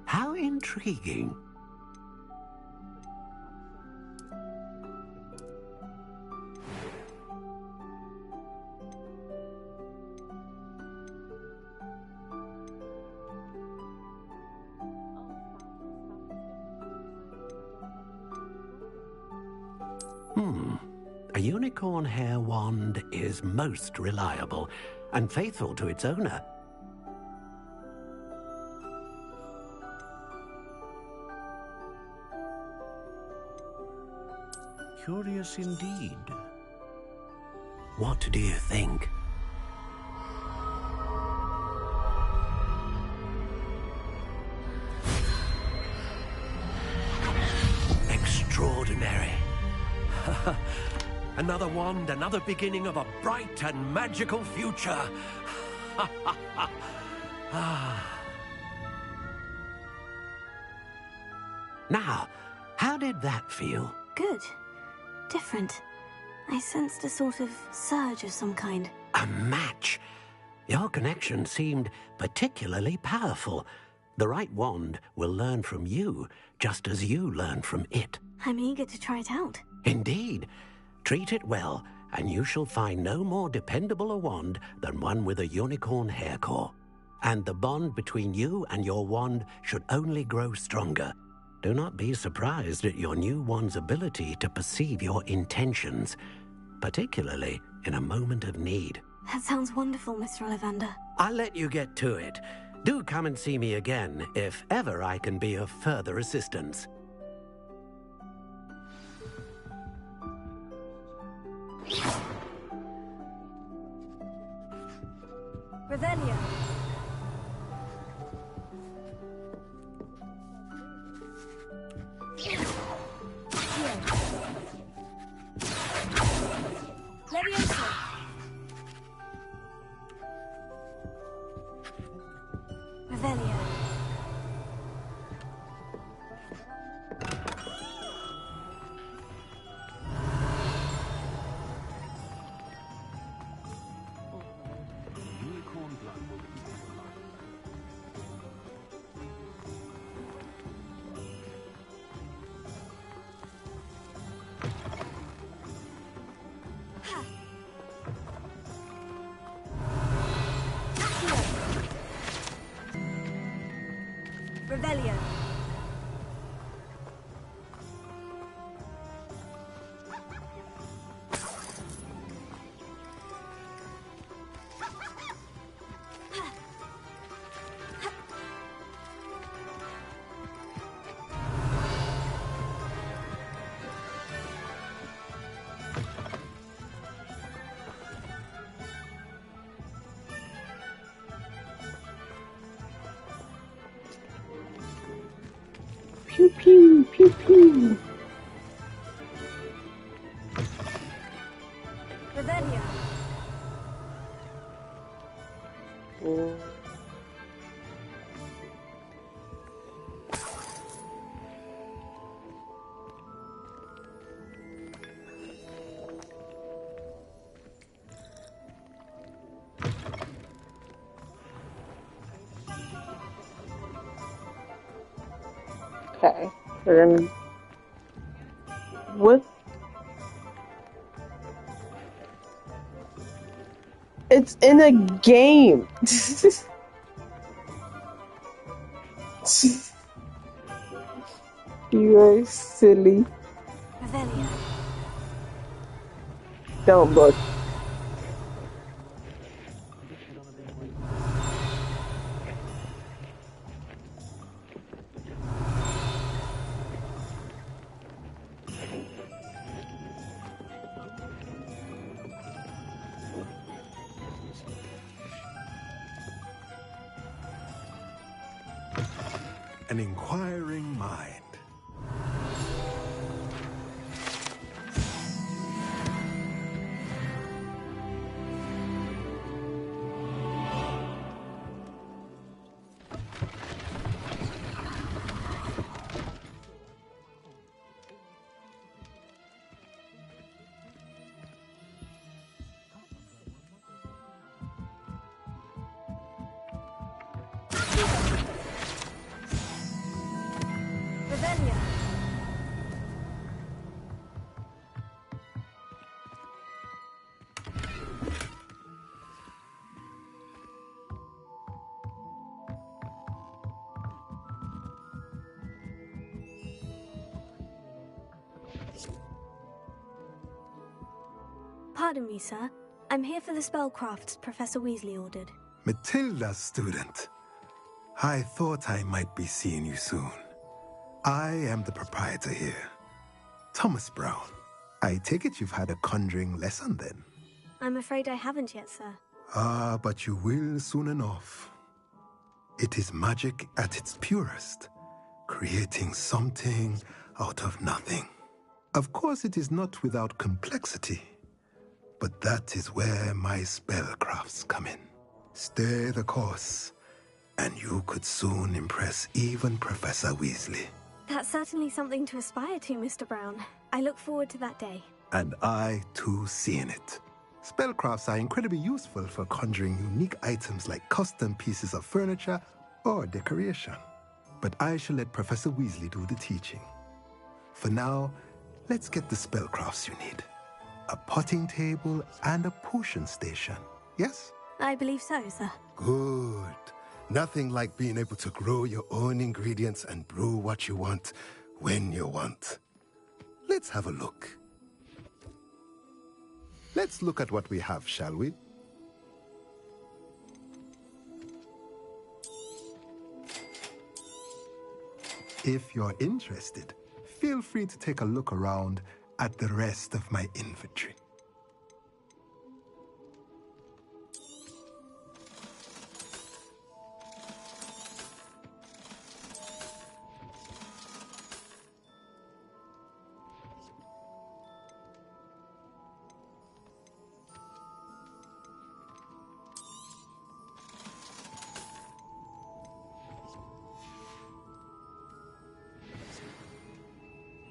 How intriguing. A unicorn hair wand is most reliable and faithful to its owner. Curious indeed. What do you think? Extraordinary. Another wand, another beginning of a bright and magical future. Now, how did that feel? Good. Different. I sensed a sort of surge of some kind. A match? Your connection seemed particularly powerful. The right wand will learn from you, just as you learn from it. I'm eager to try it out. Indeed. Treat it well, and you shall find no more dependable a wand than one with a unicorn hair core. And the bond between you and your wand should only grow stronger. Do not be surprised at your new wand's ability to perceive your intentions, particularly in a moment of need. That sounds wonderful, Mr. Ollivander. I'll let you get to it. Do come and see me again if ever I can be of further assistance. Revelio. Leviosa. Revelio. Revelio. Pew pew pew pew. Revelio. Okay, we're gonna. What? It's in a game. You are silly. Revelio. Don't look. An inquiring mind. Pardon me, sir. I'm here for the spellcrafts Professor Weasley ordered. Matilda's student. I thought I might be seeing you soon. I am the proprietor here, Thomas Brown. I take it you've had a conjuring lesson then? I'm afraid I haven't yet, sir. Ah, but you will soon enough. It is magic at its purest, creating something out of nothing. Of course, it is not without complexity, but that is where my spellcrafts come in. Stay the course, and you could soon impress even Professor Weasley. That's certainly something to aspire to, Mr. Brown. I look forward to that day. And I, too, seeing it. Spellcrafts are incredibly useful for conjuring unique items like custom pieces of furniture or decoration. But I shall let Professor Weasley do the teaching. For now, let's get the spellcrafts you need. A potting table and a potion station, yes? I believe so, sir. Good. Nothing like being able to grow your own ingredients and brew what you want when you want. Let's have a look. Let's look at what we have, shall we? If you're interested, feel free to take a look around at the rest of my inventory.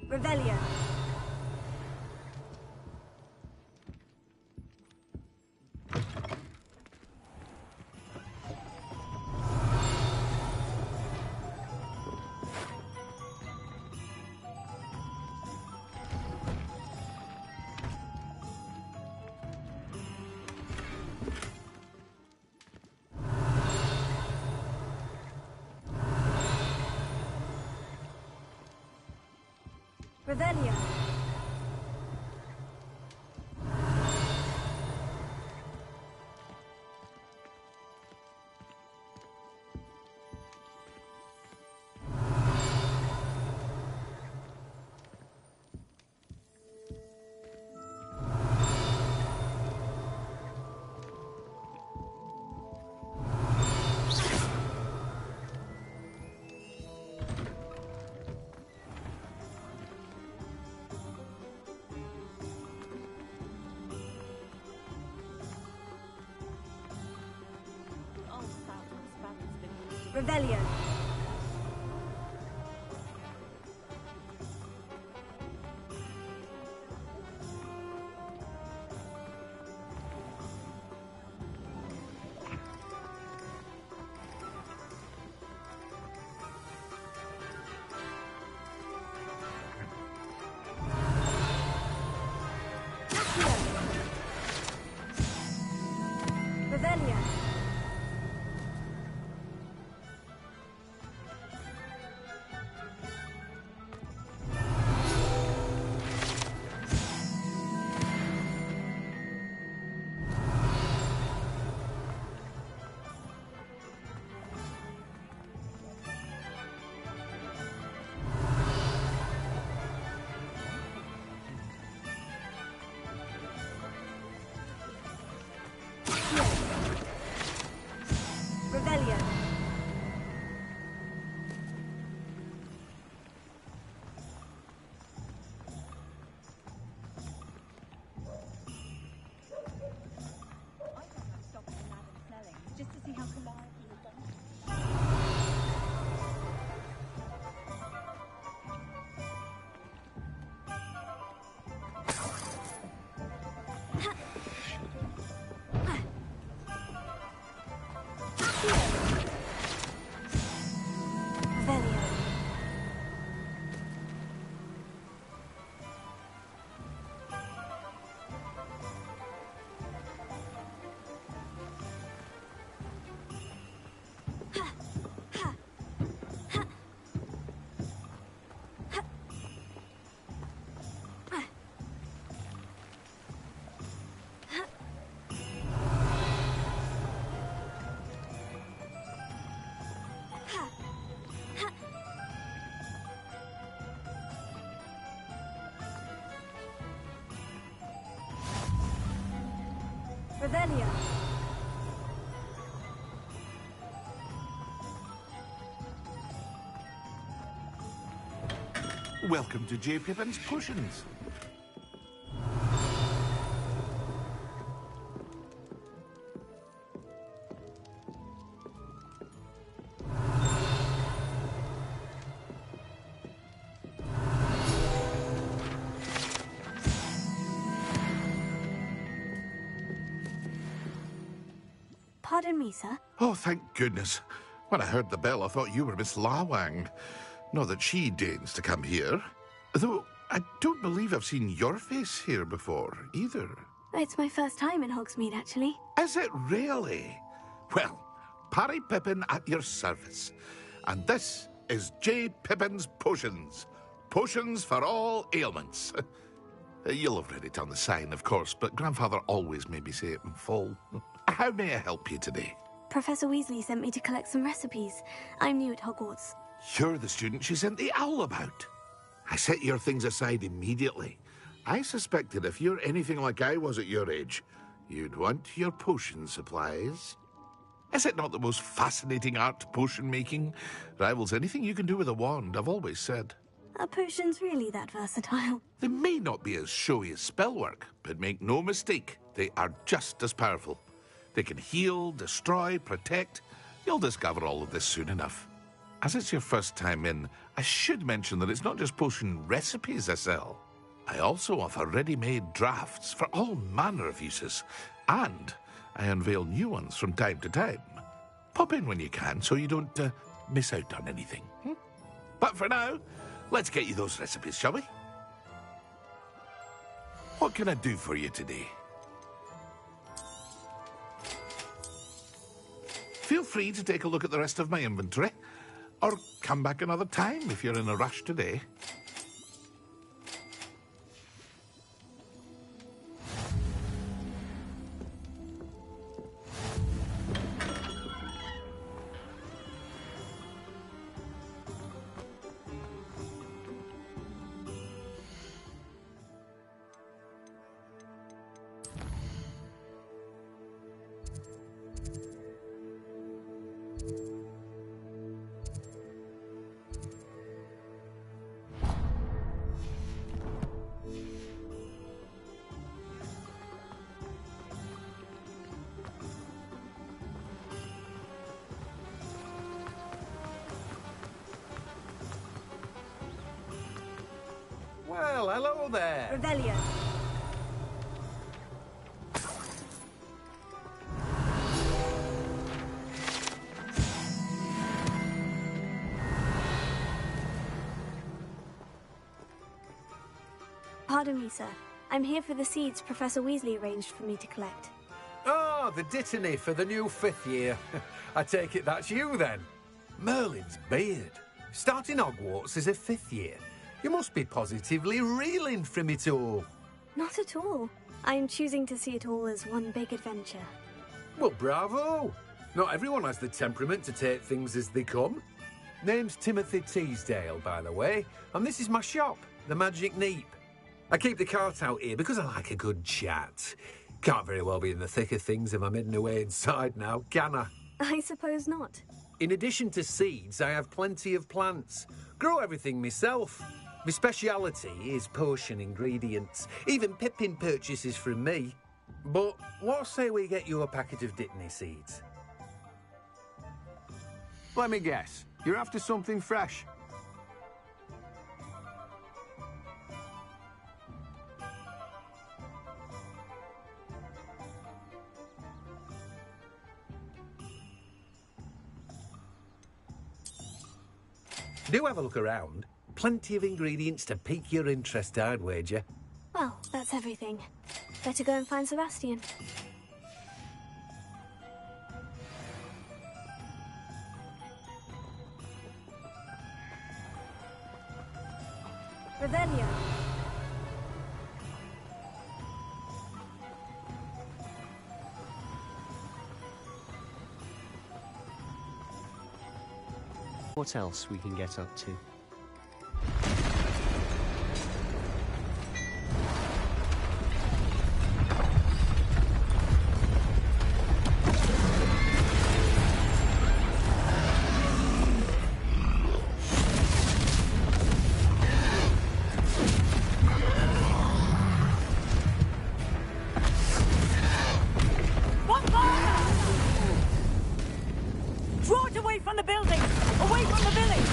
Revelio. Revelio. Revelio. Revelio. Revelio. Just to see how Calliope had done. Revelio. Welcome to J. Pippin's Potions. Pardon me, sir. Oh, thank goodness. When I heard the bell, I thought you were Miss Lawang. Not that she deigns to come here. Though, I don't believe I've seen your face here before, either. It's my first time in Hogsmeade, actually. Is it really? Well, Parry Pippin at your service. And this is J. Pippin's Potions. Potions for all ailments. You'll have read it on the sign, of course, but Grandfather always made me say it in full. How may I help you today? Professor Weasley sent me to collect some recipes. I'm new at Hogwarts. You're the student she sent the owl about. I set your things aside immediately. I suspected if you're anything like I was at your age, you'd want your potion supplies. Is it not the most fascinating art, potion making? Rivals anything you can do with a wand, I've always said. Are potions really that versatile? They may not be as showy as spellwork, but make no mistake, they are just as powerful. They can heal, destroy, protect. You'll discover all of this soon enough. As it's your first time in, I should mention that it's not just potion recipes I sell. I also offer ready-made drafts for all manner of uses, and I unveil new ones from time to time. Pop in when you can so you don't miss out on anything. But for now, let's get you those recipes, shall we? What can I do for you today? Feel free to take a look at the rest of my inventory, or come back another time if you're in a rush today. Well, hello there. Revelio. Pardon me, sir. I'm here for the seeds Professor Weasley arranged for me to collect. Oh, the dittany for the new 5th year. I take it that's you, then. Merlin's beard. Starting Hogwarts as a 5th year. You must be positively reeling from it all. Not at all. I am choosing to see it all as one big adventure. Well, bravo. Not everyone has the temperament to take things as they come. Name's Timothy Teasdale, by the way, and this is my shop, the Magic Neep. I keep the cart out here because I like a good chat. Can't very well be in the thick of things if I'm hidden away inside now, can I? I suppose not. In addition to seeds, I have plenty of plants. Grow everything myself. My speciality is potion ingredients. Even Pippin purchases from me. But what say we get you a packet of dittany seeds? Let me guess. You're after something fresh. Do have a look around. Plenty of ingredients to pique your interest, I'd wager. Well, that's everything. Better go and find Sebastian. Revelio. What else we can get up to? from the building! Away from the village!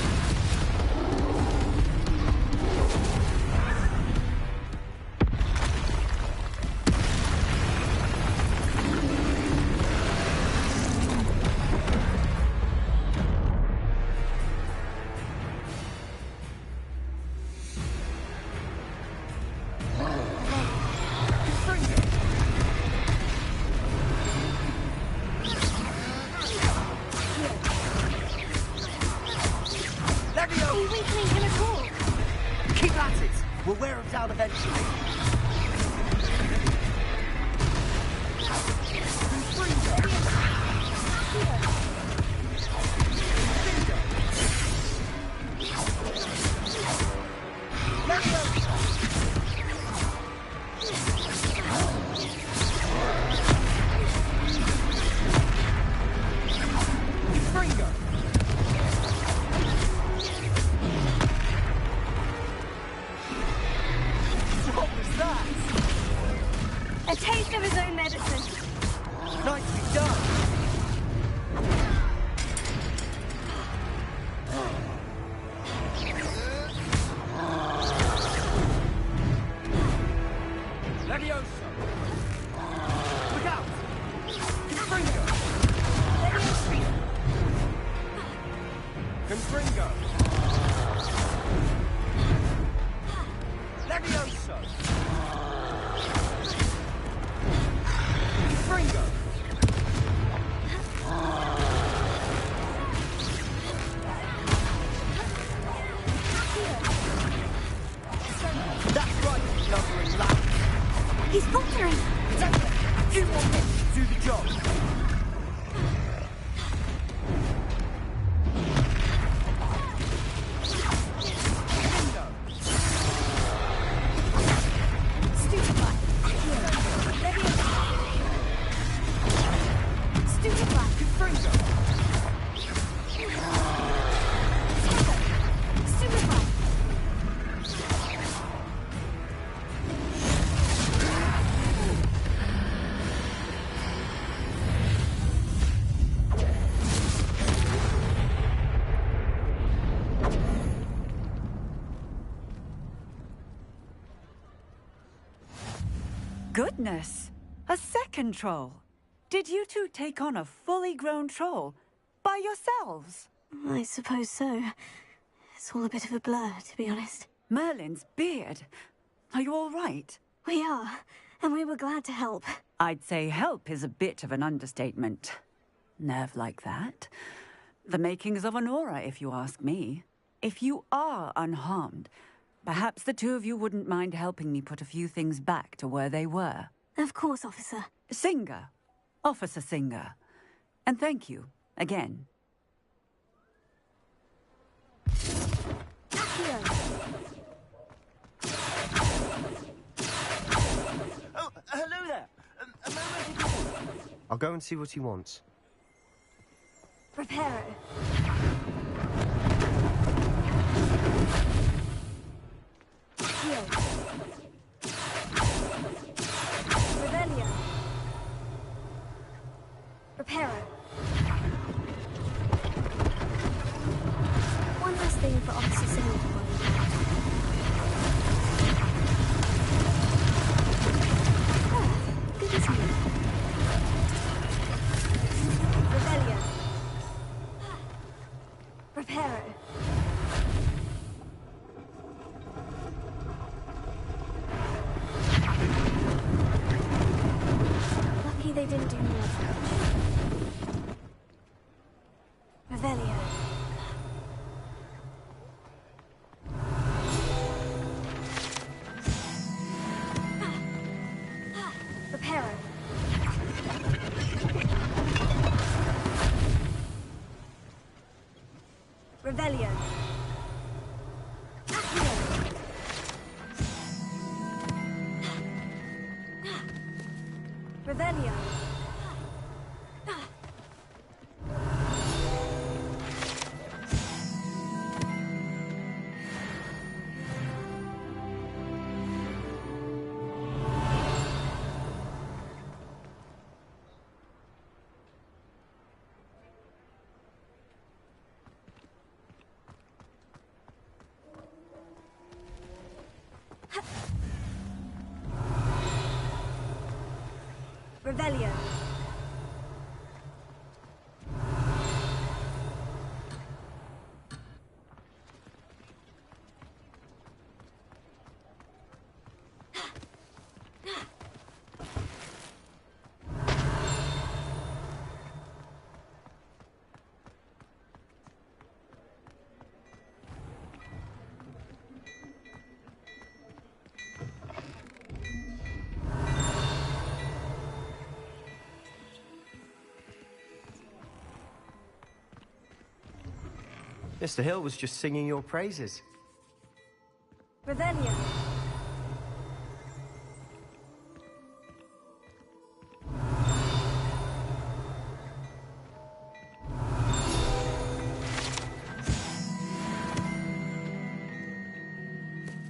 Keep at it. We'll wear them down eventually. A taste of his own medicine. Nicely done. Levioso. Look out. Confringo. Confringo. Levioso. Confringo. That's right, you lumbering lad. He's faltering. Take it. A few more minutes to do the job. Goodness! A second troll! Did you two take on a fully grown troll by yourselves? I suppose so. It's all a bit of a blur, to be honest. Merlin's beard. Are you all right? We are, and we were glad to help. I'd say help is a bit of an understatement. Nerve like that. The makings of an aura, if you ask me. If you are unharmed, perhaps the two of you wouldn't mind helping me put a few things back to where they were. Of course, officer. Singer. Officer Singer. And thank you, again. Oh, hello there. A moment ago. I'll go and see what he wants. Reparo. Heal. Revelio. Reparo. One last thing for Officer Singer to worry about. Ah, good as new. Revelio. Reparo. Lucky they didn't do more damage. Revelio. Reparo. Revelio. Revelio. Revelio. Mr. Hill was just singing your praises. Revelio.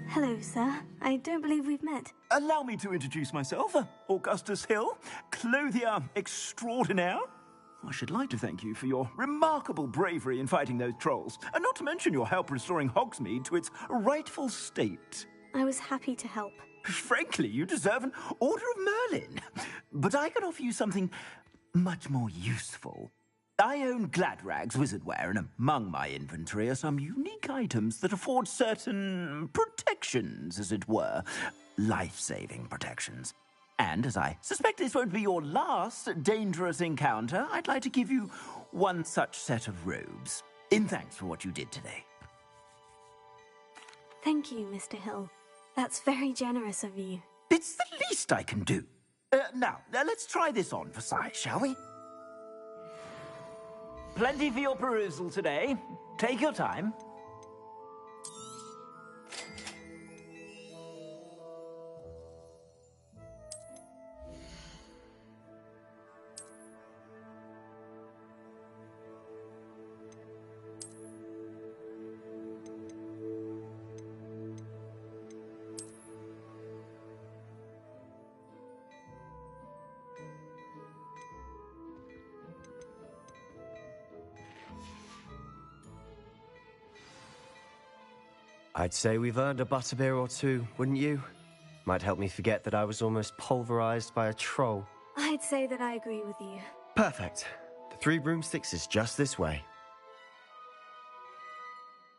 Hello, sir. I don't believe we've met. Allow me to introduce myself, Augustus Hill, clothier extraordinaire. I should like to thank you for your remarkable bravery in fighting those trolls, and not to mention your help restoring Hogsmeade to its rightful state. I was happy to help. Frankly, you deserve an Order of Merlin. But I can offer you something much more useful. I own Gladrag's wizardware, and among my inventory are some unique items that afford certain protections, as it were. Life-saving protections. And as I suspect this won't be your last dangerous encounter, I'd like to give you one such set of robes, in thanks for what you did today. Thank you, Mr. Hill. That's very generous of you. It's the least I can do. Now, let's try this on for size, shall we? Plenty for your perusal today. Take your time. I'd say we've earned a butterbeer or two, wouldn't you? Might help me forget that I was almost pulverized by a troll. I'd say that I agree with you. Perfect. The Three Broomsticks is just this way.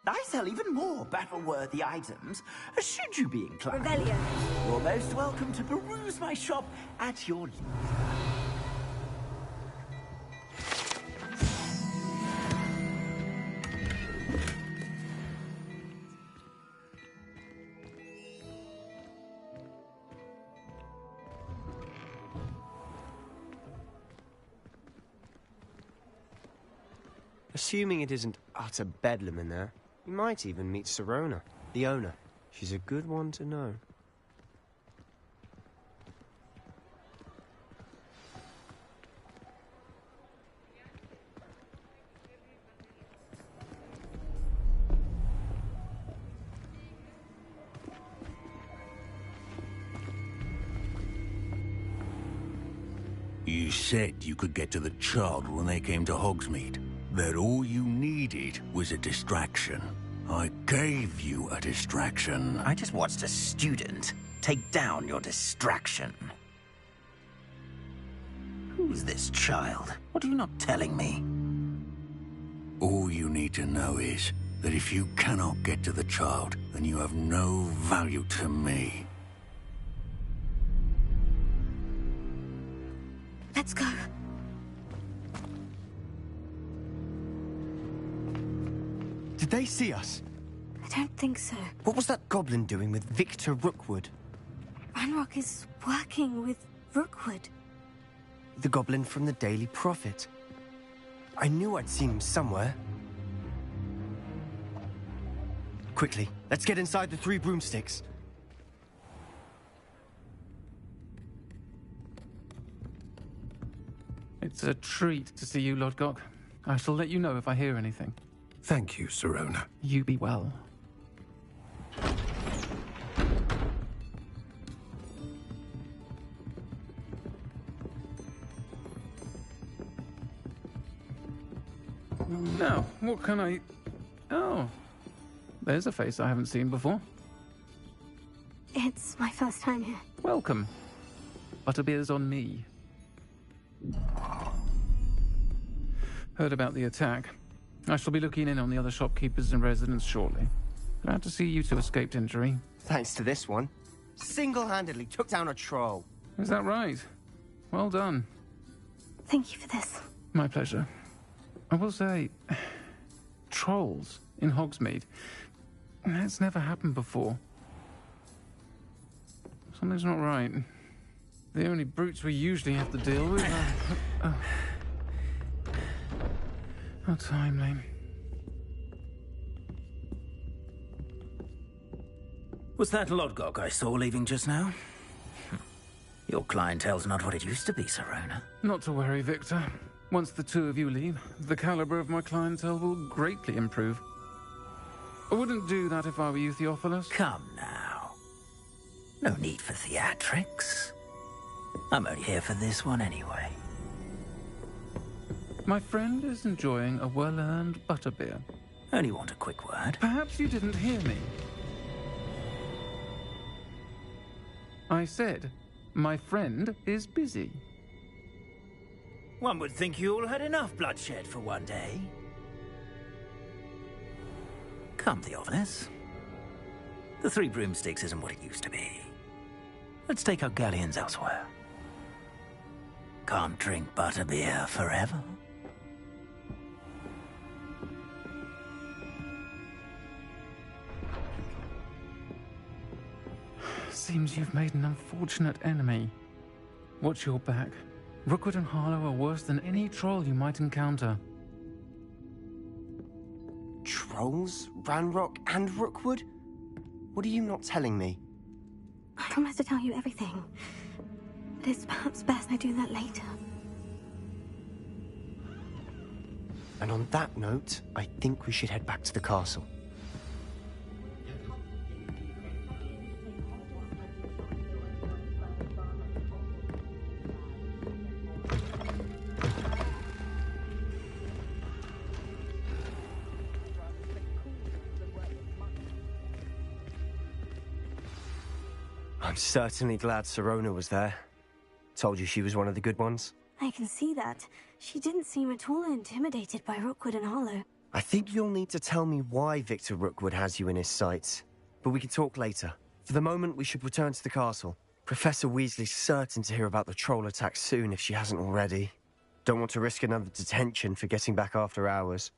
I sell even more battle-worthy items, should you be inclined. Revelio. You're most welcome to peruse my shop at your leisure. Assuming it isn't utter bedlam in there, you might even meet Sirona, the owner. She's a good one to know. You said you could get to the child when they came to Hogsmeade. That all you needed was a distraction. I gave you a distraction. I just watched a student take down your distraction. Who's this child? What are you not telling me? All you need to know is that if you cannot get to the child, then you have no value to me. Let's go. Did they see us? I don't think so. What was that goblin doing with Victor Rookwood? Ranrock is working with Rookwood. The goblin from the Daily Prophet. I knew I'd seen him somewhere. Quickly, let's get inside the Three Broomsticks. It's a treat to see you, Lodgok. I shall let you know if I hear anything. Thank you, Sirona. You be well. Now, what can I... Oh, there's a face I haven't seen before. It's my first time here. Welcome. Butterbeer's on me. Heard about the attack. I shall be looking in on the other shopkeepers and residents shortly. Glad to see you two escaped injury. Thanks to this one. Single-handedly took down a troll. Is that right? Well done. Thank you for this. My pleasure. I will say, trolls in Hogsmeade. That's never happened before. Something's not right. The only brutes we usually have to deal with are... How timely. Was that Lodgok I saw leaving just now? Your clientele's not what it used to be, Serona. Not to worry, Victor. Once the two of you leave, the caliber of my clientele will greatly improve. I wouldn't do that if I were you, Theophilus. Come now. No need for theatrics. I'm only here for this one anyway. My friend is enjoying a well-earned butterbeer. Only want a quick word. Perhaps you didn't hear me. I said, my friend is busy. One would think you all had enough bloodshed for one day. Come, Theophilus. The Three Broomsticks isn't what it used to be. Let's take our galleons elsewhere. Can't drink butterbeer forever. Seems you've made an unfortunate enemy. Watch your back. Rookwood and Harlow are worse than any troll you might encounter. Trolls? Ranrock and Rookwood? What are you not telling me? I promise to tell you everything. But it's perhaps best I do that later. And on that note, I think we should head back to the castle. I'm certainly glad Serona was there. Told you she was one of the good ones. I can see that. She didn't seem at all intimidated by Rookwood and Harlow. I think you'll need to tell me why Victor Rookwood has you in his sights. But we can talk later. For the moment, we should return to the castle. Professor Weasley's certain to hear about the troll attack soon if she hasn't already. Don't want to risk another detention for getting back after hours.